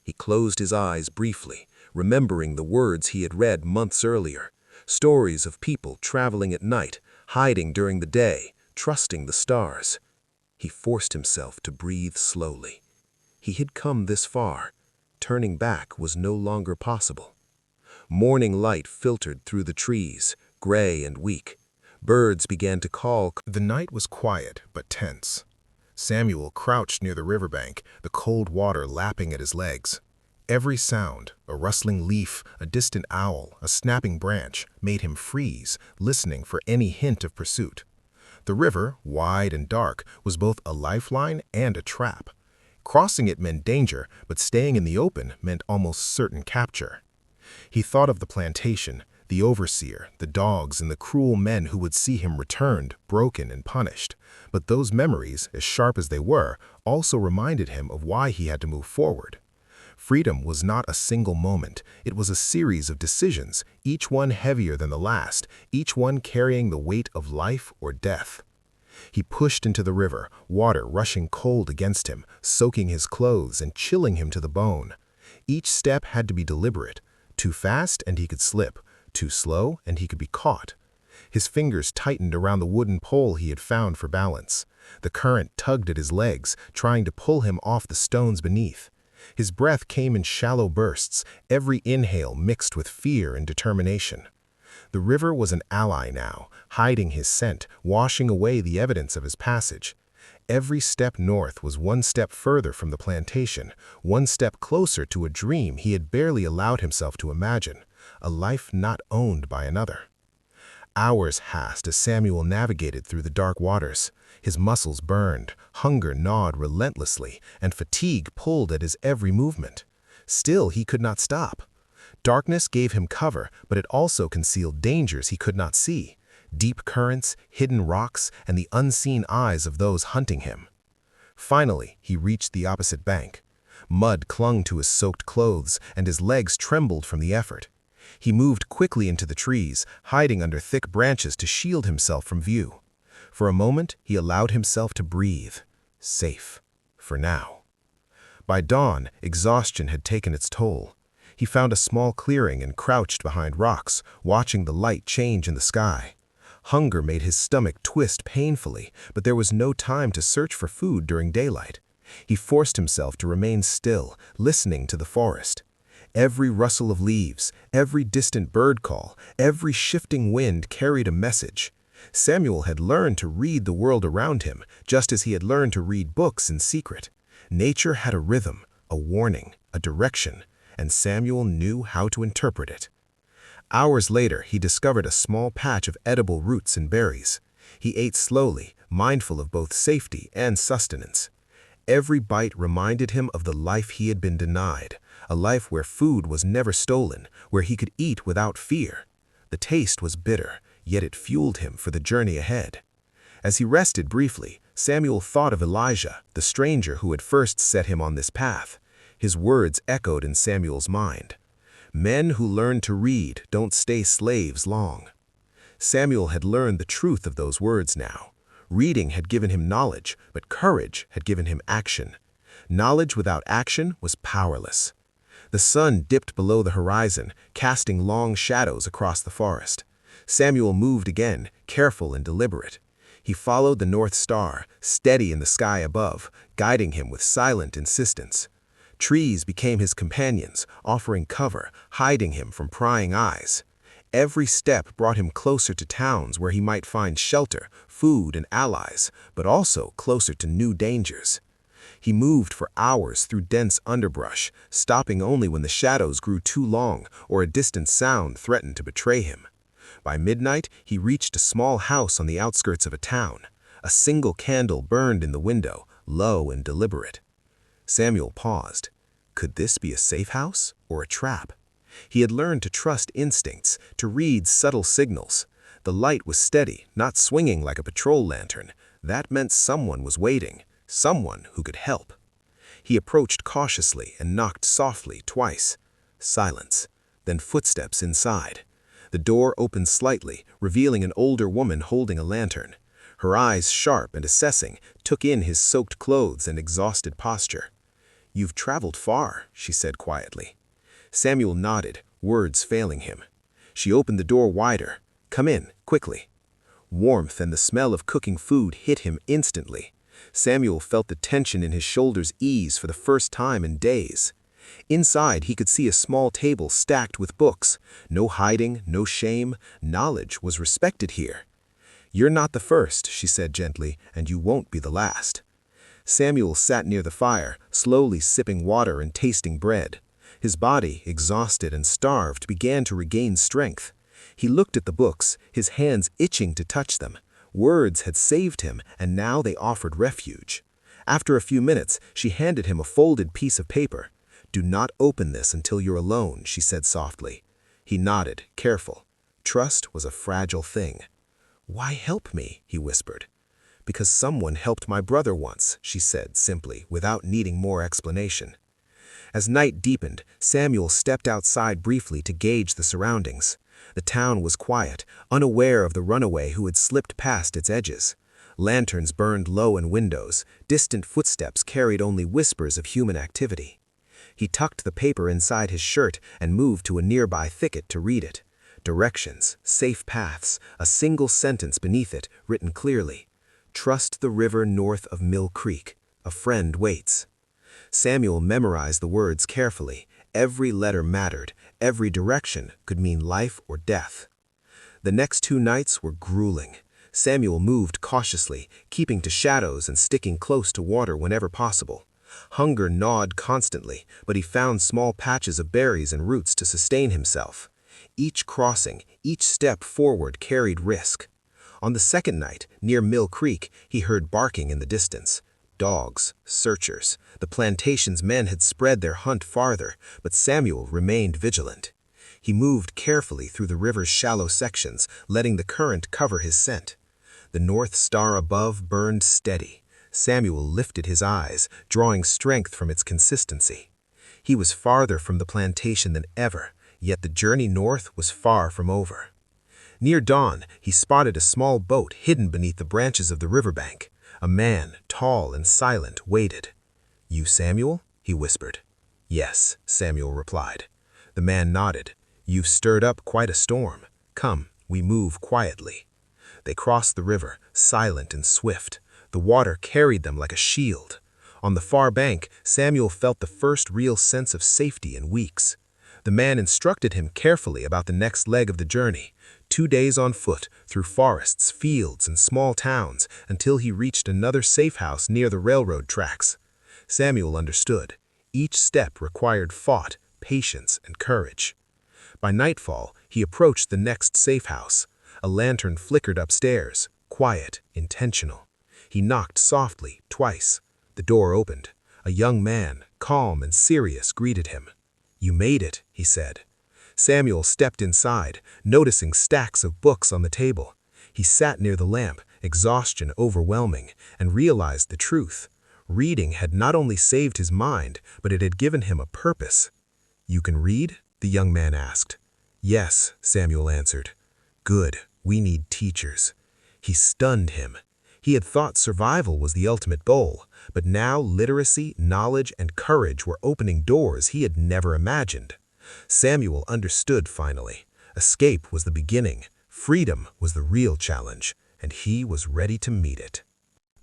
He closed his eyes briefly, remembering the words he had read months earlier, stories of people traveling at night, hiding during the day, trusting the stars. He forced himself to breathe slowly. He had come this far. Turning back was no longer possible. Morning light filtered through the trees, gray and weak. Birds began to call. The night was quiet but tense. Samuel crouched near the riverbank, the cold water lapping at his legs. Every sound, a rustling leaf, a distant owl, a snapping branch, made him freeze, listening for any hint of pursuit. The river, wide and dark, was both a lifeline and a trap. Crossing it meant danger, but staying in the open meant almost certain capture. He thought of the plantation, the overseer, the dogs, and the cruel men who would see him returned, broken and punished. But those memories, as sharp as they were, also reminded him of why he had to move forward. Freedom was not a single moment, it was a series of decisions, each one heavier than the last, each one carrying the weight of life or death. He pushed into the river, water rushing cold against him, soaking his clothes and chilling him to the bone. Each step had to be deliberate. Too fast and he could slip, too slow and he could be caught. His fingers tightened around the wooden pole he had found for balance. The current tugged at his legs, trying to pull him off the stones beneath. His breath came in shallow bursts, every inhale mixed with fear and determination. The river was an ally now, hiding his scent, washing away the evidence of his passage. Every step north was one step further from the plantation, one step closer to a dream he had barely allowed himself to imagine, a life not owned by another. Hours passed as Samuel navigated through the dark waters. His muscles burned, hunger gnawed relentlessly, and fatigue pulled at his every movement. Still, he could not stop. Darkness gave him cover, but it also concealed dangers he could not see. Deep currents, hidden rocks, and the unseen eyes of those hunting him. Finally, he reached the opposite bank. Mud clung to his soaked clothes, and his legs trembled from the effort. He moved quickly into the trees, hiding under thick branches to shield himself from view. For a moment, he allowed himself to breathe. Safe. For now. By dawn, exhaustion had taken its toll. He found a small clearing and crouched behind rocks, watching the light change in the sky. Hunger made his stomach twist painfully, but there was no time to search for food during daylight. He forced himself to remain still, listening to the forest. Every rustle of leaves, every distant bird call, every shifting wind carried a message. Samuel had learned to read the world around him, just as he had learned to read books in secret. Nature had a rhythm, a warning, a direction, and Samuel knew how to interpret it. Hours later, he discovered a small patch of edible roots and berries. He ate slowly, mindful of both safety and sustenance. Every bite reminded him of the life he had been denied, a life where food was never stolen, where he could eat without fear. The taste was bitter, yet it fueled him for the journey ahead. As he rested briefly, Samuel thought of Elijah, the stranger who had first set him on this path. His words echoed in Samuel's mind. Men who learn to read don't stay slaves long. Samuel had learned the truth of those words now. Reading had given him knowledge, but courage had given him action. Knowledge without action was powerless. The sun dipped below the horizon, casting long shadows across the forest. Samuel moved again, careful and deliberate. He followed the North Star, steady in the sky above, guiding him with silent insistence. Trees became his companions, offering cover, hiding him from prying eyes. Every step brought him closer to towns where he might find shelter, food, and allies, but also closer to new dangers. He moved for hours through dense underbrush, stopping only when the shadows grew too long or a distant sound threatened to betray him. By midnight, he reached a small house on the outskirts of a town. A single candle burned in the window, low and deliberate. Samuel paused. Could this be a safe house or a trap? He had learned to trust instincts, to read subtle signals. The light was steady, not swinging like a patrol lantern. That meant someone was waiting, someone who could help. He approached cautiously and knocked softly twice. Silence, then footsteps inside. The door opened slightly, revealing an older woman holding a lantern. Her eyes, sharp and assessing, took in his soaked clothes and exhausted posture. "You've traveled far," she said quietly. Samuel nodded, words failing him. She opened the door wider. "Come in, quickly." Warmth and the smell of cooking food hit him instantly. Samuel felt the tension in his shoulders ease for the first time in days. Inside, he could see a small table stacked with books. No hiding, no shame. Knowledge was respected here. "You're not the first," she said gently, "and you won't be the last." Samuel sat near the fire, slowly sipping water and tasting bread. His body, exhausted and starved, began to regain strength. He looked at the books, his hands itching to touch them. Words had saved him, and now they offered refuge. After a few minutes, she handed him a folded piece of paper. "Do not open this until you're alone," she said softly. He nodded, careful. Trust was a fragile thing. "Why help me?" he whispered. "Because someone helped my brother once," she said simply, without needing more explanation. As night deepened, Samuel stepped outside briefly to gauge the surroundings. The town was quiet, unaware of the runaway who had slipped past its edges. Lanterns burned low in windows, distant footsteps carried only whispers of human activity. He tucked the paper inside his shirt and moved to a nearby thicket to read it. Directions, safe paths, a single sentence beneath it, written clearly. "Trust the river north of Mill Creek. A friend waits." Samuel memorized the words carefully. Every letter mattered. Every direction could mean life or death. The next 2 nights were grueling. Samuel moved cautiously, keeping to shadows and sticking close to water whenever possible. Hunger gnawed constantly, but he found small patches of berries and roots to sustain himself. Each crossing, each step forward carried risk. On the second night, near Mill Creek, he heard barking in the distance. Dogs, searchers. The plantation's men had spread their hunt farther, but Samuel remained vigilant. He moved carefully through the river's shallow sections, letting the current cover his scent. The North Star above burned steady. Samuel lifted his eyes, drawing strength from its consistency. He was farther from the plantation than ever, yet the journey north was far from over. Near dawn, he spotted a small boat hidden beneath the branches of the riverbank. A man, tall and silent, waited. "You Samuel?" he whispered. "Yes," Samuel replied. The man nodded. "You've stirred up quite a storm. Come, we move quietly." They crossed the river, silent and swift. The water carried them like a shield. On the far bank, Samuel felt the first real sense of safety in weeks. The man instructed him carefully about the next leg of the journey. 2 days on foot, through forests, fields, and small towns, until he reached another safe house near the railroad tracks. Samuel understood. Each step required thought, patience, and courage. By nightfall, he approached the next safe house. A lantern flickered upstairs, quiet, intentional. He knocked softly, twice. The door opened. A young man, calm and serious, greeted him. "You made it," he said. Samuel stepped inside, noticing stacks of books on the table. He sat near the lamp, exhaustion overwhelming, and realized the truth. Reading had not only saved his mind, but it had given him a purpose. "You can read?" the young man asked. "Yes," Samuel answered. "Good, we need teachers." He stunned him. He had thought survival was the ultimate goal, but now literacy, knowledge, and courage were opening doors he had never imagined. Samuel understood finally. Escape was the beginning, freedom was the real challenge, and he was ready to meet it.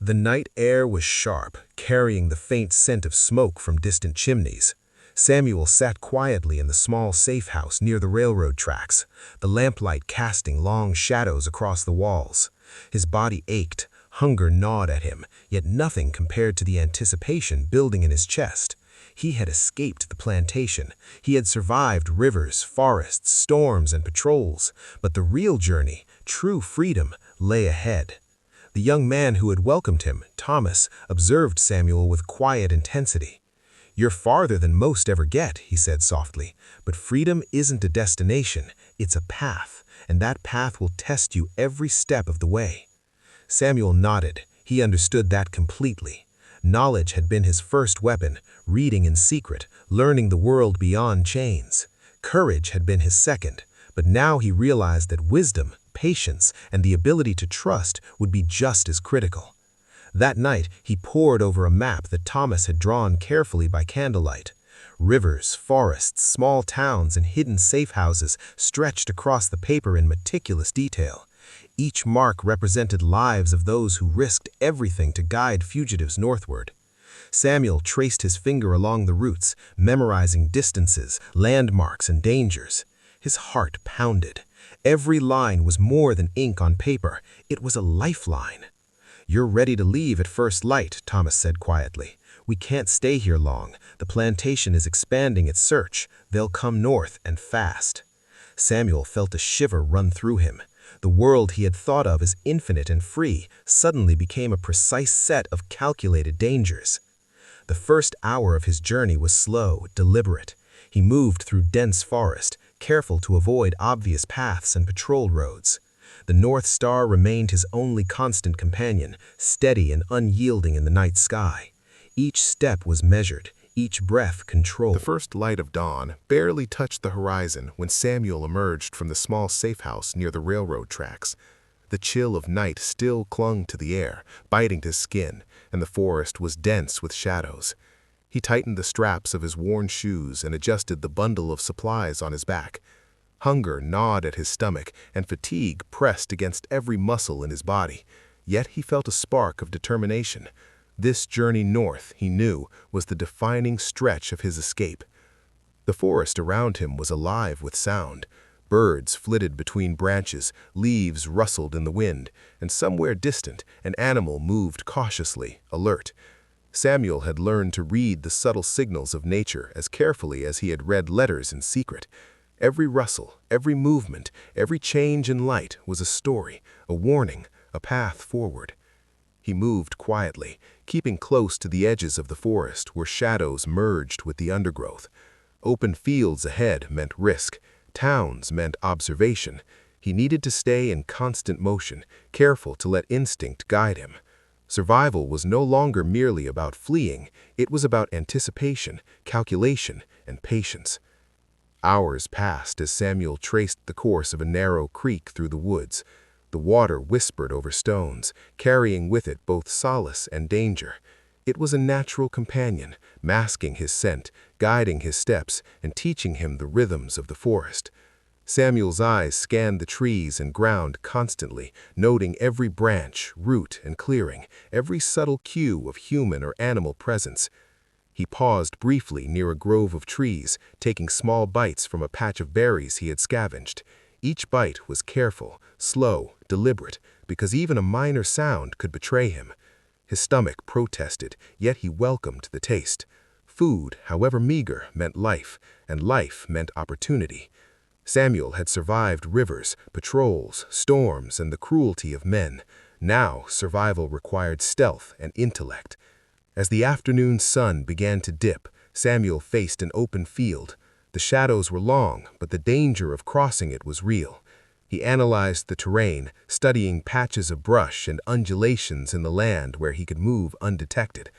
The night air was sharp, carrying the faint scent of smoke from distant chimneys. Samuel sat quietly in the small safe house near the railroad tracks, the lamplight casting long shadows across the walls. His body ached, hunger gnawed at him, yet nothing compared to the anticipation building in his chest. He had escaped the plantation. He had survived rivers, forests, storms, and patrols. But the real journey, true freedom, lay ahead. The young man who had welcomed him, Thomas, observed Samuel with quiet intensity. "You're farther than most ever get," he said softly, "but freedom isn't a destination, it's a path, and that path will test you every step of the way." Samuel nodded. He understood that completely. Knowledge had been his first weapon, reading in secret, learning the world beyond chains. Courage had been his second, but now he realized that wisdom, patience, and the ability to trust would be just as critical. That night, he pored over a map that Thomas had drawn carefully by candlelight. Rivers, forests, small towns, and hidden safe houses stretched across the paper in meticulous detail. Each mark represented lives of those who risked everything to guide fugitives northward. Samuel traced his finger along the routes, memorizing distances, landmarks, and dangers. His heart pounded. Every line was more than ink on paper. It was a lifeline. "You're ready to leave at first light," Thomas said quietly. "We can't stay here long. The plantation is expanding its search. They'll come north and fast." Samuel felt a shiver run through him. The world he had thought of as infinite and free suddenly became a precise set of calculated dangers. The first hour of his journey was slow, deliberate. He moved through dense forest, careful to avoid obvious paths and patrol roads. The North Star remained his only constant companion, steady and unyielding in the night sky. Each step was measured, each breath controlled. The first light of dawn barely touched the horizon when Samuel emerged from the small safe house near the railroad tracks. The chill of night still clung to the air, biting his skin, and the forest was dense with shadows. He tightened the straps of his worn shoes and adjusted the bundle of supplies on his back. Hunger gnawed at his stomach, and fatigue pressed against every muscle in his body. Yet he felt a spark of determination. This journey north, he knew, was the defining stretch of his escape. The forest around him was alive with sound. Birds flitted between branches, leaves rustled in the wind, and somewhere distant, an animal moved cautiously, alert. Samuel had learned to read the subtle signals of nature as carefully as he had read letters in secret. Every rustle, every movement, every change in light was a story, a warning, a path forward. He moved quietly, keeping close to the edges of the forest where shadows merged with the undergrowth. Open fields ahead meant risk. Towns meant observation. He needed to stay in constant motion, careful to let instinct guide him. Survival was no longer merely about fleeing, it was about anticipation, calculation, and patience. Hours passed as Samuel traced the course of a narrow creek through the woods. The water whispered over stones, carrying with it both solace and danger. It was a natural companion, masking his scent, guiding his steps, and teaching him the rhythms of the forest. Samuel's eyes scanned the trees and ground constantly, noting every branch, root, and clearing, every subtle cue of human or animal presence. He paused briefly near a grove of trees, taking small bites from a patch of berries he had scavenged. Each bite was careful, slow, deliberate, because even a minor sound could betray him. His stomach protested, yet he welcomed the taste. Food, however meager, meant life, and life meant opportunity. Samuel had survived rivers, patrols, storms, and the cruelty of men. Now, survival required stealth and intellect. As the afternoon sun began to dip, Samuel faced an open field. The shadows were long, but the danger of crossing it was real. He analyzed the terrain, studying patches of brush and undulations in the land where he could move undetected.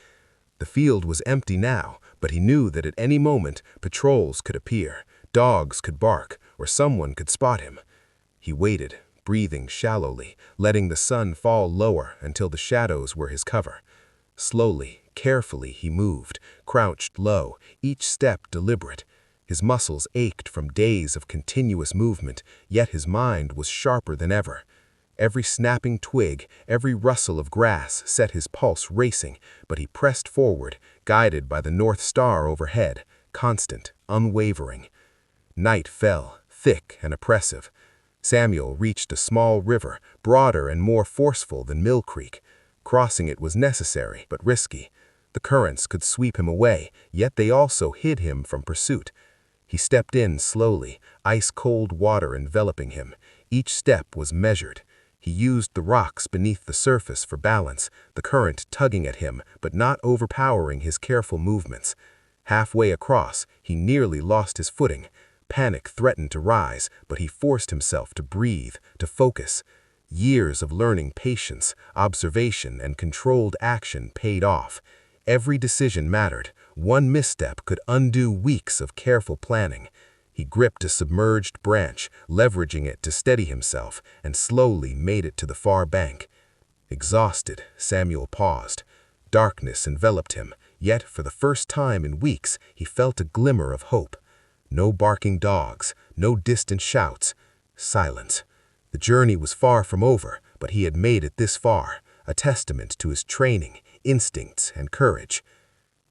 The field was empty now, but he knew that at any moment patrols could appear, dogs could bark, or someone could spot him. He waited, breathing shallowly, letting the sun fall lower until the shadows were his cover. Slowly, carefully he moved, crouched low, each step deliberate. His muscles ached from days of continuous movement, yet his mind was sharper than ever. Every snapping twig, every rustle of grass set his pulse racing, but he pressed forward, guided by the North Star overhead, constant, unwavering. Night fell, thick and oppressive. Samuel reached a small river, broader and more forceful than Mill Creek. Crossing it was necessary, but risky. The currents could sweep him away, yet they also hid him from pursuit. He stepped in slowly, ice-cold water enveloping him. Each step was measured. He used the rocks beneath the surface for balance, the current tugging at him but not overpowering his careful movements. Halfway across, he nearly lost his footing. Panic threatened to rise, but he forced himself to breathe, to focus. Years of learning patience, observation, and controlled action paid off. Every decision mattered. One misstep could undo weeks of careful planning. He gripped a submerged branch, leveraging it to steady himself, and slowly made it to the far bank. Exhausted, Samuel paused. Darkness enveloped him, yet for the first time in weeks he felt a glimmer of hope. No barking dogs, no distant shouts. Silence. The journey was far from over, but he had made it this far, a testament to his training, instincts, and courage.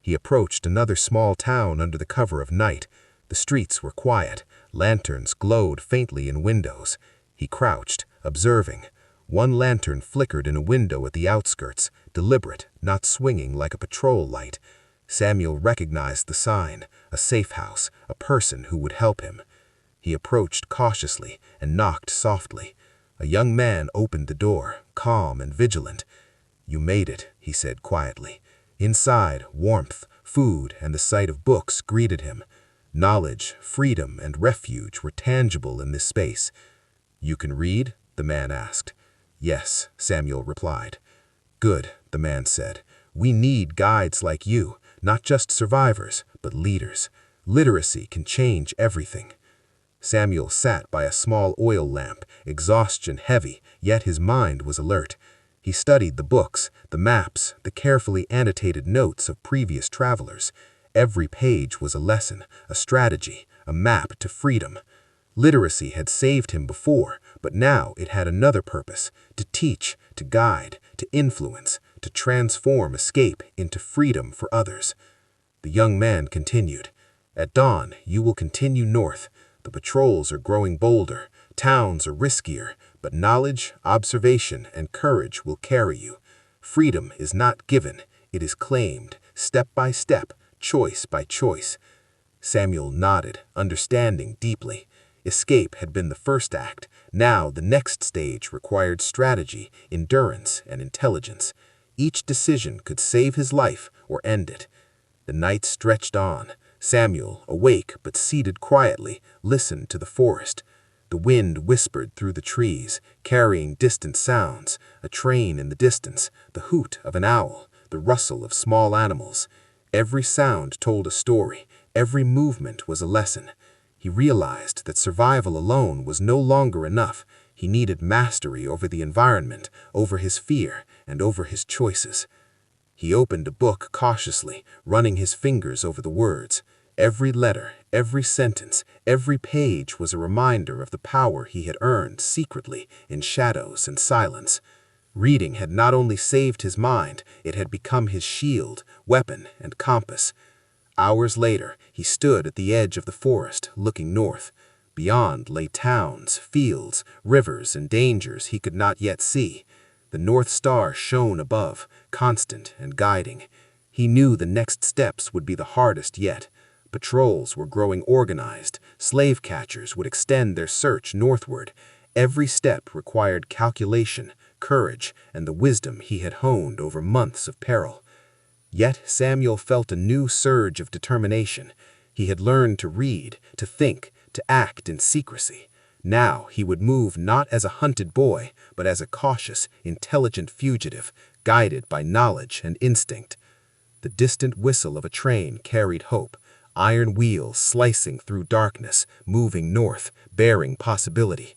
He approached another small town under the cover of night. The streets were quiet. Lanterns glowed faintly in windows. He crouched, observing. One lantern flickered in a window at the outskirts, deliberate, not swinging like a patrol light. Samuel recognized the sign, a safe house, a person who would help him. He approached cautiously and knocked softly. A young man opened the door, calm and vigilant. "You made it," he said quietly. Inside, warmth, food, and the sight of books greeted him. Knowledge, freedom, and refuge were tangible in this space. "You can read?" the man asked. "Yes," Samuel replied. "Good," the man said. "We need guides like you, not just survivors, but leaders. Literacy can change everything." Samuel sat by a small oil lamp, exhaustion heavy, yet his mind was alert. He studied the books, the maps, the carefully annotated notes of previous travelers. Every page was a lesson, a strategy, a map to freedom. Literacy had saved him before, but now it had another purpose: to teach, to guide, to influence, to transform escape into freedom for others. The young man continued. "At dawn, you will continue north. The patrols are growing bolder, towns are riskier, but knowledge, observation, and courage will carry you. Freedom is not given, it is claimed, step by step, choice by choice." Samuel nodded, understanding deeply. Escape had been the first act. Now the next stage required strategy, endurance, and intelligence. Each decision could save his life or end it. The night stretched on. Samuel, awake but seated quietly, listened to the forest. The wind whispered through the trees, carrying distant sounds: a train in the distance, the hoot of an owl, the rustle of small animals. Every sound told a story, every movement was a lesson. He realized that survival alone was no longer enough. He needed mastery over the environment, over his fear, and over his choices. He opened a book cautiously, running his fingers over the words. Every letter, every sentence, every page was a reminder of the power he had earned secretly in shadows and silence. Reading had not only saved his mind, it had become his shield, weapon, and compass. Hours later, he stood at the edge of the forest, looking north. Beyond lay towns, fields, rivers, and dangers he could not yet see. The North Star shone above, constant and guiding. He knew the next steps would be the hardest yet. Patrols were growing organized. Slave catchers would extend their search northward. Every step required calculation, courage, and the wisdom he had honed over months of peril. Yet Samuel felt a new surge of determination. He had learned to read, to think, to act in secrecy. Now he would move not as a hunted boy, but as a cautious, intelligent fugitive, guided by knowledge and instinct. The distant whistle of a train carried hope. Iron wheels slicing through darkness, moving north, bearing possibility.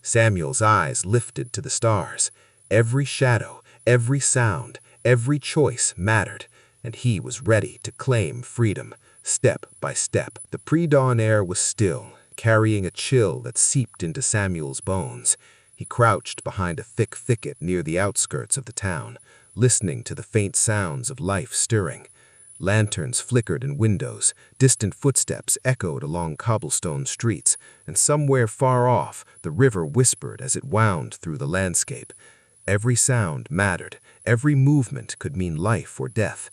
Samuel's eyes lifted to the stars. Every shadow, every sound, every choice mattered, and he was ready to claim freedom, step by step. The pre-dawn air was still, carrying a chill that seeped into Samuel's bones. He crouched behind a thick thicket near the outskirts of the town, listening to the faint sounds of life stirring. Lanterns flickered in windows, distant footsteps echoed along cobblestone streets, and somewhere far off the river whispered as it wound through the landscape. Every sound mattered, every movement could mean life or death.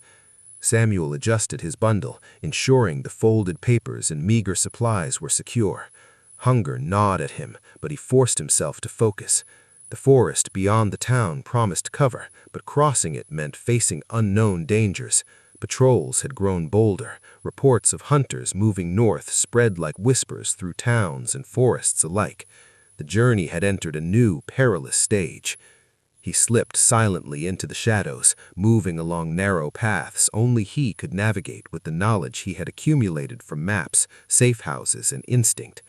Samuel adjusted his bundle, ensuring the folded papers and meager supplies were secure. Hunger gnawed at him, but he forced himself to focus. The forest beyond the town promised cover, but crossing it meant facing unknown dangers. Patrols had grown bolder. Reports of hunters moving north spread like whispers through towns and forests alike. The journey had entered a new, perilous stage. He slipped silently into the shadows, moving along narrow paths only he could navigate with the knowledge he had accumulated from maps, safe houses, and instinct.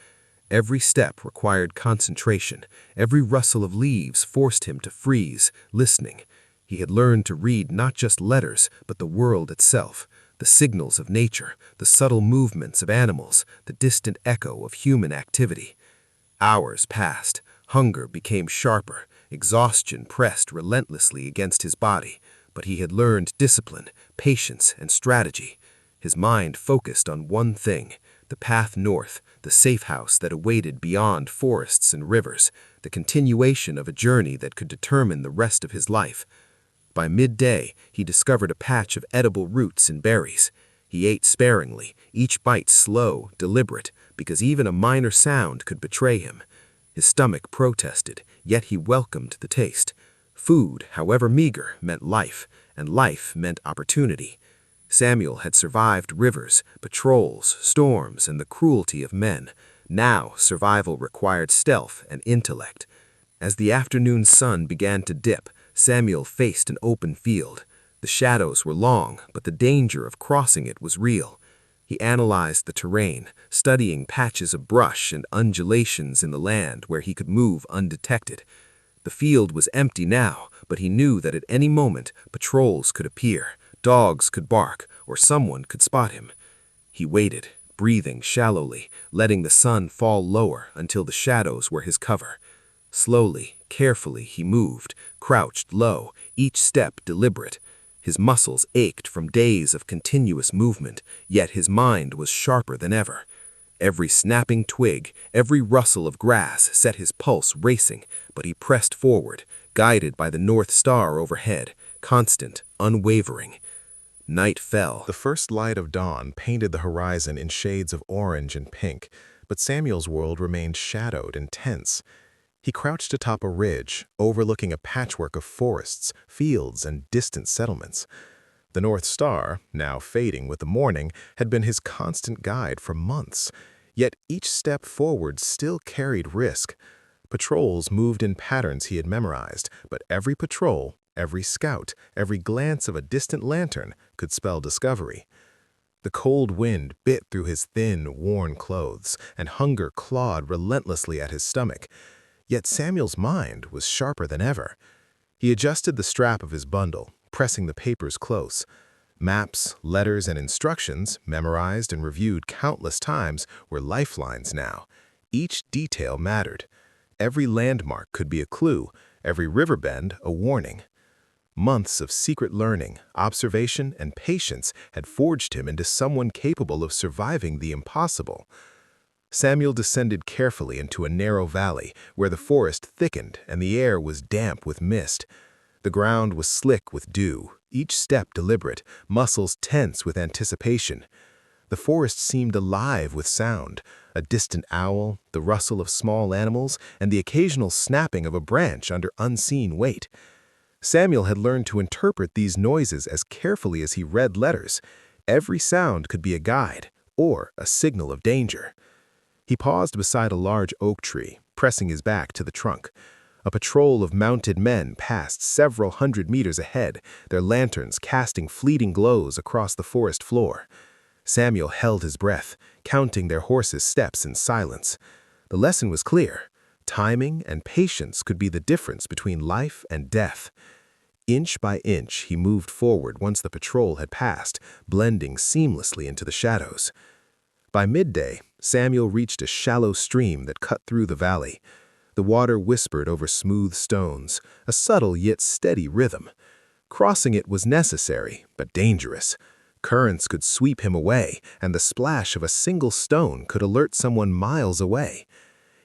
Every step required concentration. Every rustle of leaves forced him to freeze, listening. He had learned to read not just letters, but the world itself, the signals of nature, the subtle movements of animals, the distant echo of human activity. Hours passed. Hunger became sharper. Exhaustion pressed relentlessly against his body, but he had learned discipline, patience, and strategy. His mind focused on one thing: the path north, the safe house that awaited beyond forests and rivers, the continuation of a journey that could determine the rest of his life. By midday, he discovered a patch of edible roots and berries. He ate sparingly, each bite slow, deliberate, because even a minor sound could betray him. His stomach protested, yet he welcomed the taste. Food, however meager, meant life, and life meant opportunity. Samuel had survived rivers, patrols, storms, and the cruelty of men. Now survival required stealth and intellect. As the afternoon sun began to dip, Samuel faced an open field. The shadows were long, but the danger of crossing it was real. He analyzed the terrain, studying patches of brush and undulations in the land where he could move undetected. The field was empty now, but he knew that at any moment patrols could appear, dogs could bark, or someone could spot him. He waited, breathing shallowly, letting the sun fall lower until the shadows were his cover. Slowly, carefully he moved, crouched low, each step deliberate. His muscles ached from days of continuous movement, yet his mind was sharper than ever. Every snapping twig, every rustle of grass set his pulse racing, but he pressed forward, guided by the North Star overhead, constant, unwavering. Night fell. The first light of dawn painted the horizon in shades of orange and pink, but Samuel's world remained shadowed and tense. He crouched atop a ridge, overlooking a patchwork of forests, fields, and distant settlements. The North Star, now fading with the morning, had been his constant guide for months. Yet each step forward still carried risk. Patrols moved in patterns he had memorized, but every patrol, every scout, every glance of a distant lantern could spell discovery. The cold wind bit through his thin, worn clothes, and hunger clawed relentlessly at his stomach. Yet Samuel's mind was sharper than ever. He adjusted the strap of his bundle, pressing the papers close. Maps, letters, and instructions, memorized and reviewed countless times, were lifelines now. Each detail mattered. Every landmark could be a clue, every river bend a warning. Months of secret learning, observation, and patience had forged him into someone capable of surviving the impossible. Samuel descended carefully into a narrow valley where the forest thickened and the air was damp with mist. The ground was slick with dew, each step deliberate, muscles tense with anticipation. The forest seemed alive with sound, a distant owl, the rustle of small animals, and the occasional snapping of a branch under unseen weight. Samuel had learned to interpret these noises as carefully as he read letters. Every sound could be a guide or a signal of danger. He paused beside a large oak tree, pressing his back to the trunk. A patrol of mounted men passed several hundred meters ahead, their lanterns casting fleeting glows across the forest floor. Samuel held his breath, counting their horses' steps in silence. The lesson was clear. Timing and patience could be the difference between life and death. Inch by inch, he moved forward once the patrol had passed, blending seamlessly into the shadows. By midday, Samuel reached a shallow stream that cut through the valley. The water whispered over smooth stones, a subtle yet steady rhythm. Crossing it was necessary, but dangerous. Currents could sweep him away, and the splash of a single stone could alert someone miles away.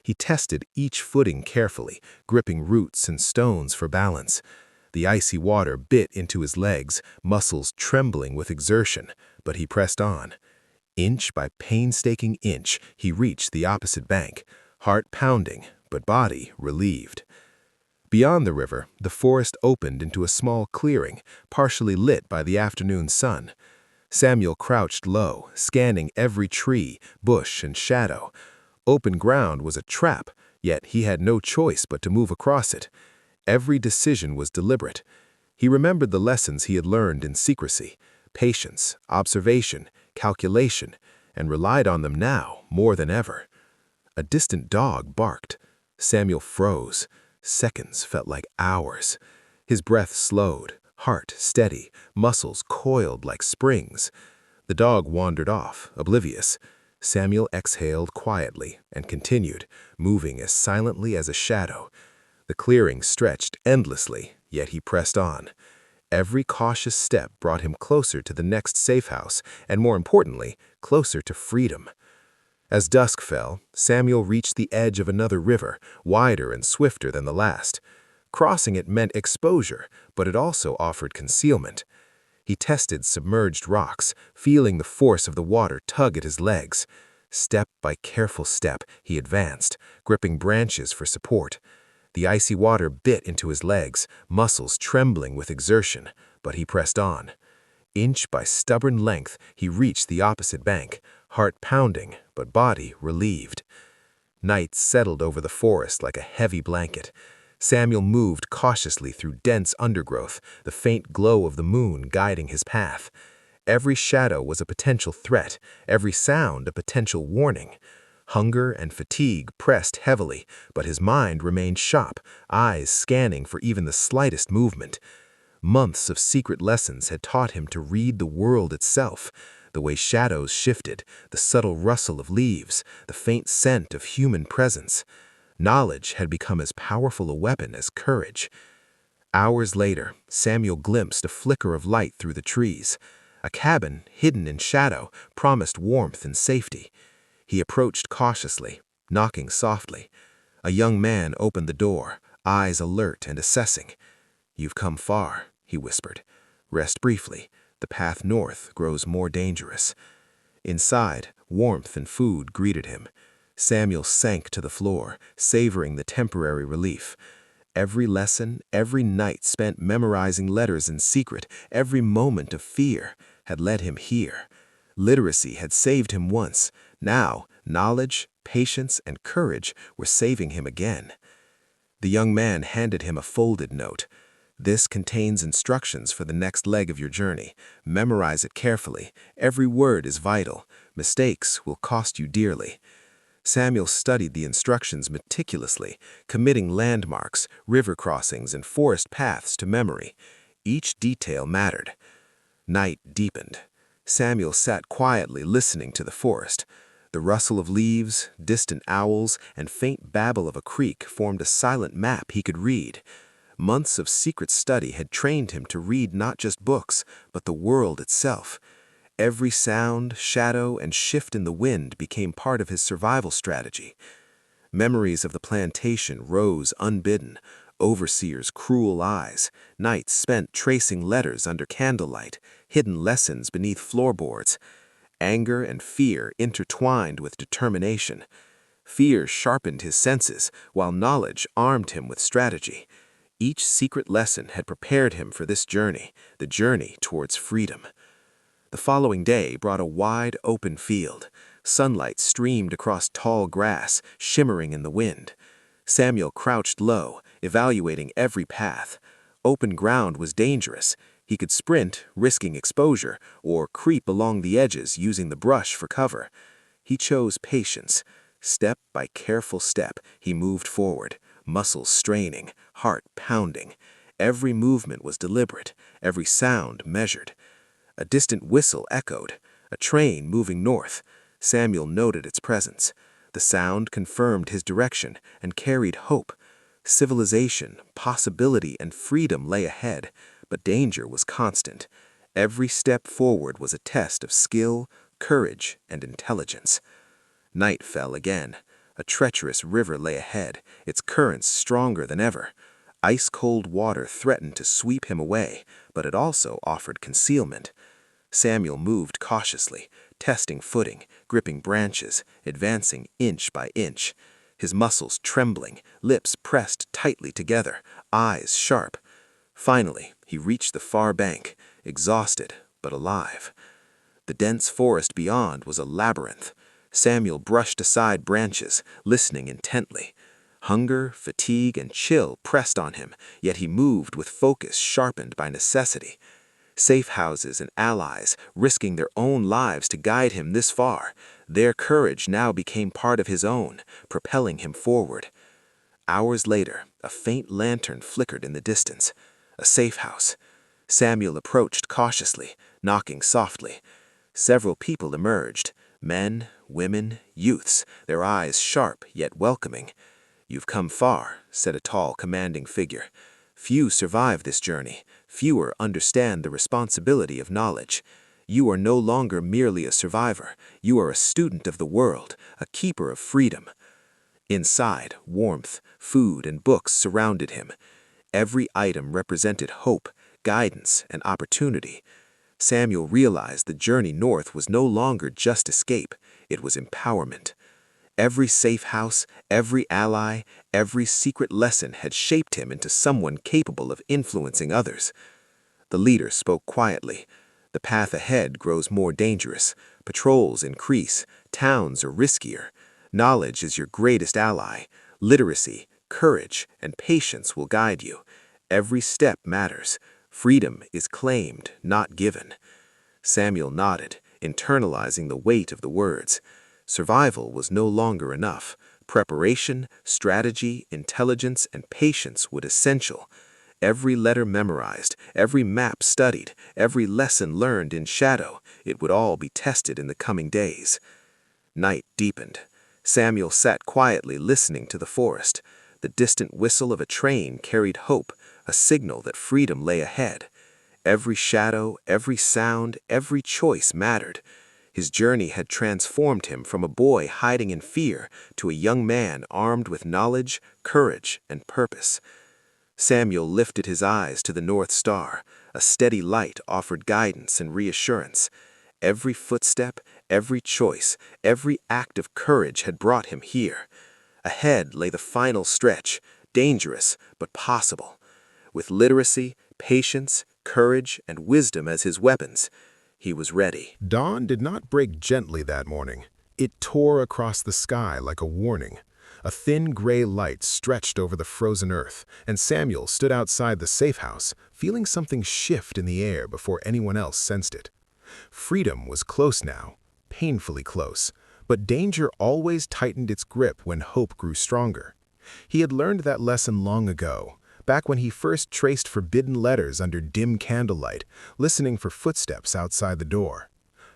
He tested each footing carefully, gripping roots and stones for balance. The icy water bit into his legs, muscles trembling with exertion, but he pressed on. Inch by painstaking inch, he reached the opposite bank, heart pounding, but body relieved. Beyond the river, the forest opened into a small clearing, partially lit by the afternoon sun. Samuel crouched low, scanning every tree, bush, and shadow. Open ground was a trap, yet he had no choice but to move across it. Every decision was deliberate. He remembered the lessons he had learned in secrecy, patience, observation, calculation, and relied on them now more than ever. A distant dog barked. Samuel froze. Seconds felt like hours. His breath slowed, heart steady, muscles coiled like springs. The dog wandered off, oblivious. Samuel exhaled quietly and continued, moving as silently as a shadow. The clearing stretched endlessly, yet he pressed on. Every cautious step brought him closer to the next safe house, and more importantly, closer to freedom. As dusk fell, Samuel reached the edge of another river, wider and swifter than the last. Crossing it meant exposure, but it also offered concealment. He tested submerged rocks, feeling the force of the water tug at his legs. Step by careful step, he advanced, gripping branches for support. The icy water bit into his legs, muscles trembling with exertion, but he pressed on. Inch by stubborn length, he reached the opposite bank, heart pounding, but body relieved. Night settled over the forest like a heavy blanket. Samuel moved cautiously through dense undergrowth, the faint glow of the moon guiding his path. Every shadow was a potential threat, every sound a potential warning. Hunger and fatigue pressed heavily, but his mind remained sharp, eyes scanning for even the slightest movement. Months of secret lessons had taught him to read the world itself, the way shadows shifted, the subtle rustle of leaves, the faint scent of human presence. Knowledge had become as powerful a weapon as courage. Hours later, Samuel glimpsed a flicker of light through the trees. A cabin, hidden in shadow, promised warmth and safety. He approached cautiously, knocking softly. A young man opened the door, eyes alert and assessing. "You've come far," he whispered. "Rest briefly. The path north grows more dangerous." Inside, warmth and food greeted him. Samuel sank to the floor, savoring the temporary relief. Every lesson, every night spent memorizing letters in secret, every moment of fear had led him here. Literacy had saved him once. Now, knowledge, patience, and courage were saving him again. The young man handed him a folded note. "This contains instructions for the next leg of your journey. Memorize it carefully. Every word is vital. Mistakes will cost you dearly." Samuel studied the instructions meticulously, committing landmarks, river crossings, and forest paths to memory. Each detail mattered. Night deepened. Samuel sat quietly listening to the forest. The rustle of leaves, distant owls, and faint babble of a creek formed a silent map he could read. Months of secret study had trained him to read not just books, but the world itself. Every sound, shadow, and shift in the wind became part of his survival strategy. Memories of the plantation rose unbidden, overseers' cruel eyes, nights spent tracing letters under candlelight, hidden lessons beneath floorboards. Anger and fear intertwined with determination. Fear sharpened his senses, while knowledge armed him with strategy. Each secret lesson had prepared him for this journey, the journey towards freedom. The following day brought a wide, open field. Sunlight streamed across tall grass, shimmering in the wind. Samuel crouched low, evaluating every path. Open ground was dangerous. He could sprint, risking exposure, or creep along the edges using the brush for cover. He chose patience. Step by careful step, he moved forward, muscles straining, heart pounding. Every movement was deliberate, every sound measured. A distant whistle echoed, a train moving north. Samuel noted its presence. The sound confirmed his direction and carried hope. Civilization, possibility, and freedom lay ahead, but danger was constant. Every step forward was a test of skill, courage, and intelligence. Night fell again. A treacherous river lay ahead, its currents stronger than ever. Ice-cold water threatened to sweep him away, but it also offered concealment. Samuel moved cautiously, testing footing, gripping branches, advancing inch by inch. His muscles trembling, lips pressed tightly together, eyes sharp. Finally, he reached the far bank, exhausted but alive. The dense forest beyond was a labyrinth. Samuel brushed aside branches, listening intently. Hunger, fatigue, and chill pressed on him, yet he moved with focus sharpened by necessity. Safe houses and allies, risking their own lives to guide him this far, their courage now became part of his own, propelling him forward. Hours later, a faint lantern flickered in the distance. A safe house. Samuel approached cautiously, knocking softly. Several people emerged, men, women, youths, their eyes sharp yet welcoming. "You've come far," said a tall, commanding figure. "Few survive this journey. Fewer understand the responsibility of knowledge. You are no longer merely a survivor. You are a student of the world, a keeper of freedom." Inside, warmth, food, and books surrounded him. Every item represented hope, guidance, and opportunity. Samuel realized the journey north was no longer just escape, it was empowerment. Every safe house, every ally, every secret lesson had shaped him into someone capable of influencing others. The leader spoke quietly. The path ahead grows more dangerous. Patrols increase. Towns are riskier. Knowledge is your greatest ally. Literacy, courage, and patience will guide you. Every step matters. Freedom is claimed, not given. Samuel nodded, internalizing the weight of the words. Survival was no longer enough. Preparation, strategy, intelligence, and patience were essential. Every letter memorized, every map studied, every lesson learned in shadow, it would all be tested in the coming days. Night deepened. Samuel sat quietly listening to the forest. The distant whistle of a train carried hope, a signal that freedom lay ahead. Every shadow, every sound, every choice mattered. His journey had transformed him from a boy hiding in fear to a young man armed with knowledge, courage, and purpose. Samuel lifted his eyes to the North Star. A steady light offered guidance and reassurance. Every footstep, every choice, every act of courage had brought him here. Ahead lay the final stretch, dangerous but possible. With literacy, patience, courage, and wisdom as his weapons, he was ready. Dawn did not break gently that morning. It tore across the sky like a warning. A thin gray light stretched over the frozen earth, and Samuel stood outside the safe house, feeling something shift in the air before anyone else sensed it. Freedom was close now, painfully close, but danger always tightened its grip when hope grew stronger. He had learned that lesson long ago, back when he first traced forbidden letters under dim candlelight, listening for footsteps outside the door.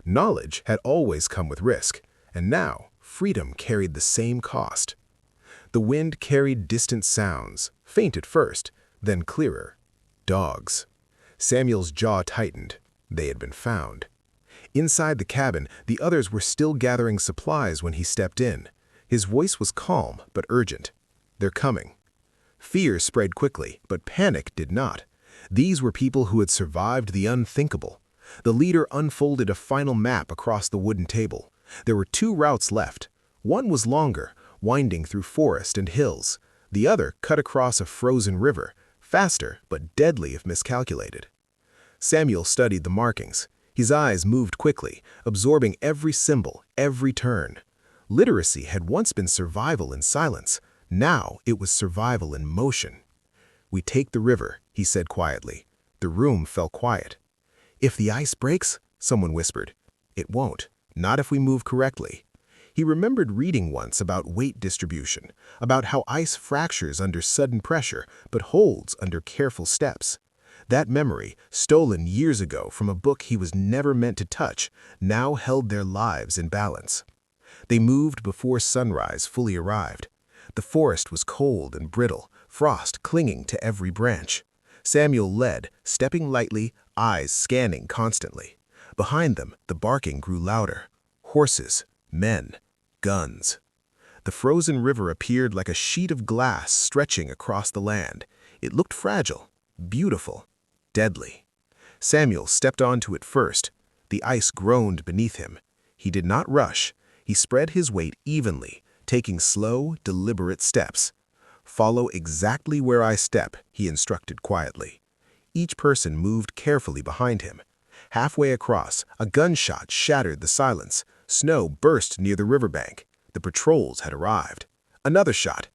Knowledge had always come with risk, and now freedom carried the same cost. The wind carried distant sounds, faint at first, then clearer. Dogs. Samuel's jaw tightened. They had been found. Inside the cabin, the others were still gathering supplies when he stepped in. His voice was calm but urgent. "They're coming." Fear spread quickly, but panic did not. These were people who had survived the unthinkable. The leader unfolded a final map across the wooden table. There were 2 routes left. One was longer, winding through forest and hills. The other cut across a frozen river, faster but deadly if miscalculated. Samuel studied the markings. His eyes moved quickly, absorbing every symbol, every turn. Literacy had once been survival in silence. Now it was survival in motion. "We take the river," he said quietly. The room fell quiet. "If the ice breaks," someone whispered. "It won't, not if we move correctly." He remembered reading once about weight distribution, about how ice fractures under sudden pressure but holds under careful steps. That memory, stolen years ago from a book he was never meant to touch, now held their lives in balance. They moved before sunrise fully arrived. The forest was cold and brittle, frost clinging to every branch. Samuel led, stepping lightly, eyes scanning constantly. Behind them, the barking grew louder. Horses, men, guns. The frozen river appeared like a sheet of glass stretching across the land. It looked fragile, beautiful, deadly. Samuel stepped onto it first. The ice groaned beneath him. He did not rush. He spread his weight evenly, taking slow, deliberate steps. "Follow exactly where I step," he instructed quietly. Each person moved carefully behind him. Halfway across, a gunshot shattered the silence. Snow burst near the riverbank. The patrols had arrived. Another shot.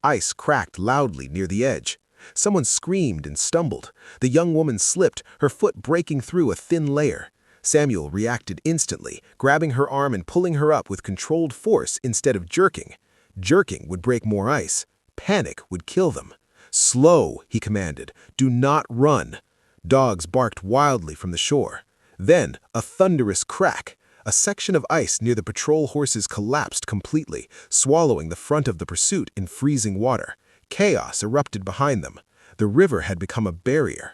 Ice cracked loudly near the edge. Someone screamed and stumbled. The young woman slipped, her foot breaking through a thin layer. Samuel reacted instantly, grabbing her arm and pulling her up with controlled force instead of jerking. Jerking would break more ice. Panic would kill them. "Slow," he commanded. "Do not run." Dogs barked wildly from the shore. Then, a thunderous crack. A section of ice near the patrol horses collapsed completely, swallowing the front of the pursuit in freezing water. Chaos erupted behind them. The river had become a barrier.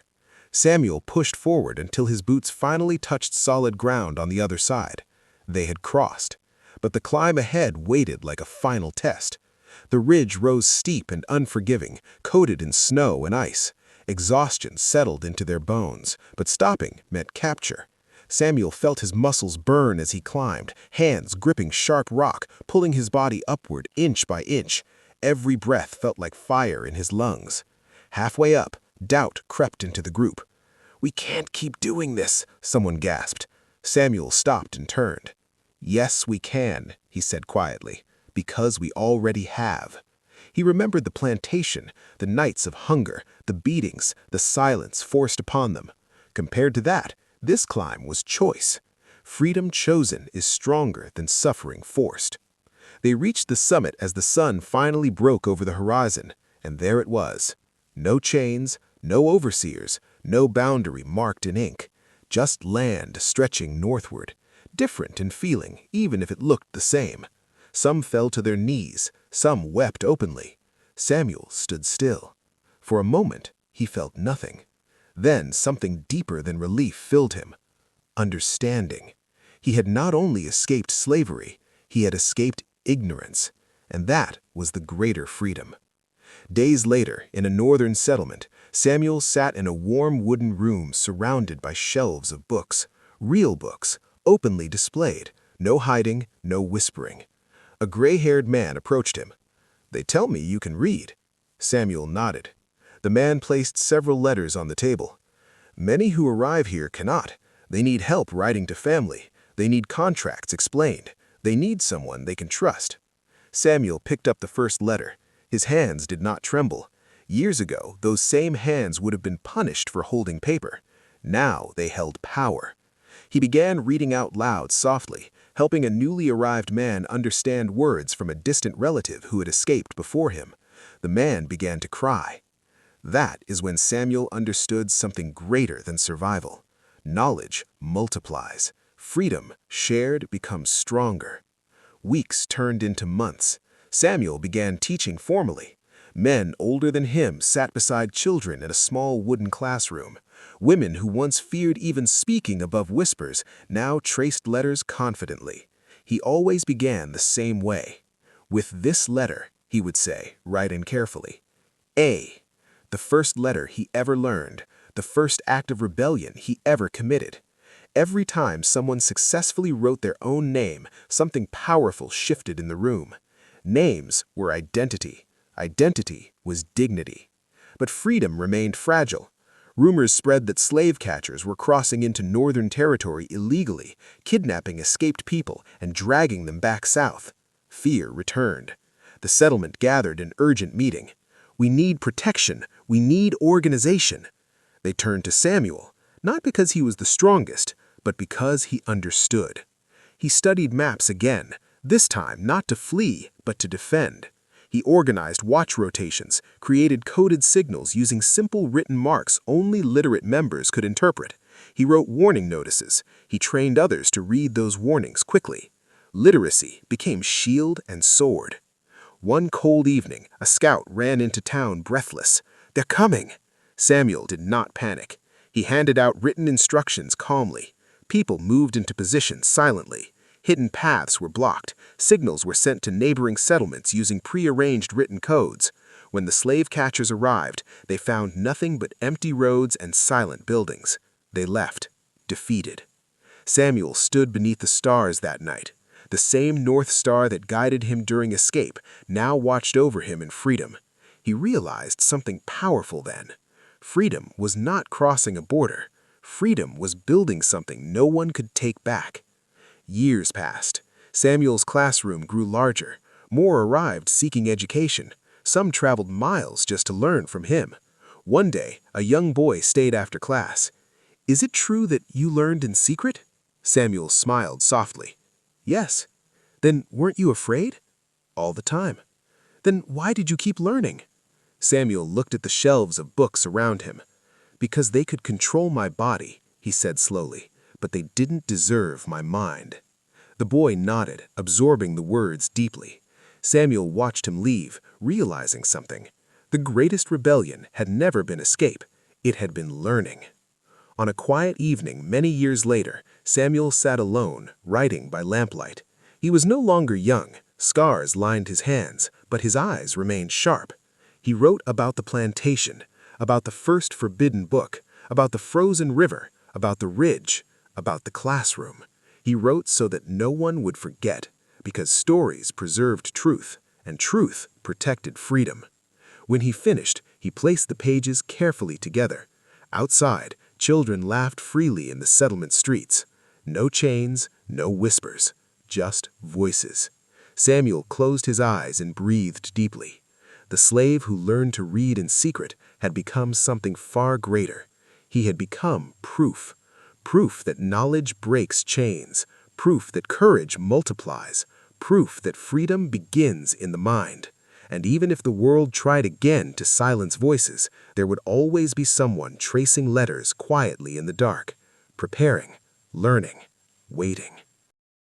Samuel pushed forward until his boots finally touched solid ground on the other side. They had crossed. But the climb ahead waited like a final test. The ridge rose steep and unforgiving, coated in snow and ice. Exhaustion settled into their bones, but stopping meant capture. Samuel felt his muscles burn as he climbed, hands gripping sharp rock, pulling his body upward inch by inch. Every breath felt like fire in his lungs. Halfway up, doubt crept into the group. "We can't keep doing this," someone gasped. Samuel stopped and turned. "Yes, we can," he said quietly, "because we already have." He remembered the plantation, the nights of hunger, the beatings, the silence forced upon them. Compared to that, this climb was choice. Freedom chosen is stronger than suffering forced. They reached the summit as the sun finally broke over the horizon, and there it was. No chains, no overseers, no boundary marked in ink. Just land stretching northward, different in feeling even if it looked the same. Some fell to their knees, some wept openly. Samuel stood still. For a moment, he felt nothing. Then something deeper than relief filled him. Understanding. He had not only escaped slavery, he had escaped ignorance, and that was the greater freedom. Days later, in a northern settlement, Samuel sat in a warm wooden room surrounded by shelves of books, real books, openly displayed, no hiding, no whispering. A gray-haired man approached him. "They tell me you can read." Samuel nodded. The man placed several letters on the table. "Many who arrive here cannot. They need help writing to family. They need contracts explained. They need someone they can trust." Samuel picked up the first letter. His hands did not tremble. Years ago, those same hands would have been punished for holding paper. Now they held power. He began reading out loud softly, helping a newly arrived man understand words from a distant relative who had escaped before him. The man began to cry. That is when Samuel understood something greater than survival. Knowledge multiplies. Freedom, shared, becomes stronger. Weeks turned into months. Samuel began teaching formally. Men older than him sat beside children in a small wooden classroom. Women who once feared even speaking above whispers now traced letters confidently. He always began the same way. "With this letter," he would say, writing carefully. A. The first letter he ever learned, the first act of rebellion he ever committed. Every time someone successfully wrote their own name, something powerful shifted in the room. Names were identity. Identity was dignity. But freedom remained fragile. Rumors spread that slave catchers were crossing into northern territory illegally, kidnapping escaped people and dragging them back south. Fear returned. The settlement gathered in urgent meeting. "We need protection. We need organization." They turned to Samuel, not because he was the strongest, but because he understood. He studied maps again, this time not to flee, but to defend. He organized watch rotations, created coded signals using simple written marks only literate members could interpret. He wrote warning notices. He trained others to read those warnings quickly. Literacy became shield and sword. One cold evening, a scout ran into town breathless. "They're coming!" Samuel did not panic. He handed out written instructions calmly. People moved into position silently. Hidden paths were blocked. Signals were sent to neighboring settlements using prearranged written codes. When the slave catchers arrived, they found nothing but empty roads and silent buildings. They left, defeated. Samuel stood beneath the stars that night. The same North Star that guided him during escape now watched over him in freedom. He realized something powerful then. Freedom was not crossing a border. Freedom was building something no one could take back. Years passed. Samuel's classroom grew larger. More arrived seeking education. Some traveled miles just to learn from him. One day, a young boy stayed after class. "Is it true that you learned in secret?" Samuel smiled softly. "Yes." "Then weren't you afraid?" "All the time." "Then why did you keep learning?" Samuel looked at the shelves of books around him. "Because they could control my body," he said slowly, "but they didn't deserve my mind." The boy nodded, absorbing the words deeply. Samuel watched him leave, realizing something. The greatest rebellion had never been escape. It had been learning. On a quiet evening many years later, Samuel sat alone, writing by lamplight. He was no longer young. Scars lined his hands, but his eyes remained sharp. He wrote about the plantation, about the first forbidden book, about the frozen river, about the ridge, about the classroom. He wrote so that no one would forget, because stories preserved truth, and truth protected freedom. When he finished, he placed the pages carefully together. Outside, children laughed freely in the settlement streets. No chains, no whispers, just voices. Samuel closed his eyes and breathed deeply. The slave who learned to read in secret had become something far greater. He had become proof. Proof that knowledge breaks chains. Proof that courage multiplies. Proof that freedom begins in the mind. And even if the world tried again to silence voices, there would always be someone tracing letters quietly in the dark, preparing, learning, waiting.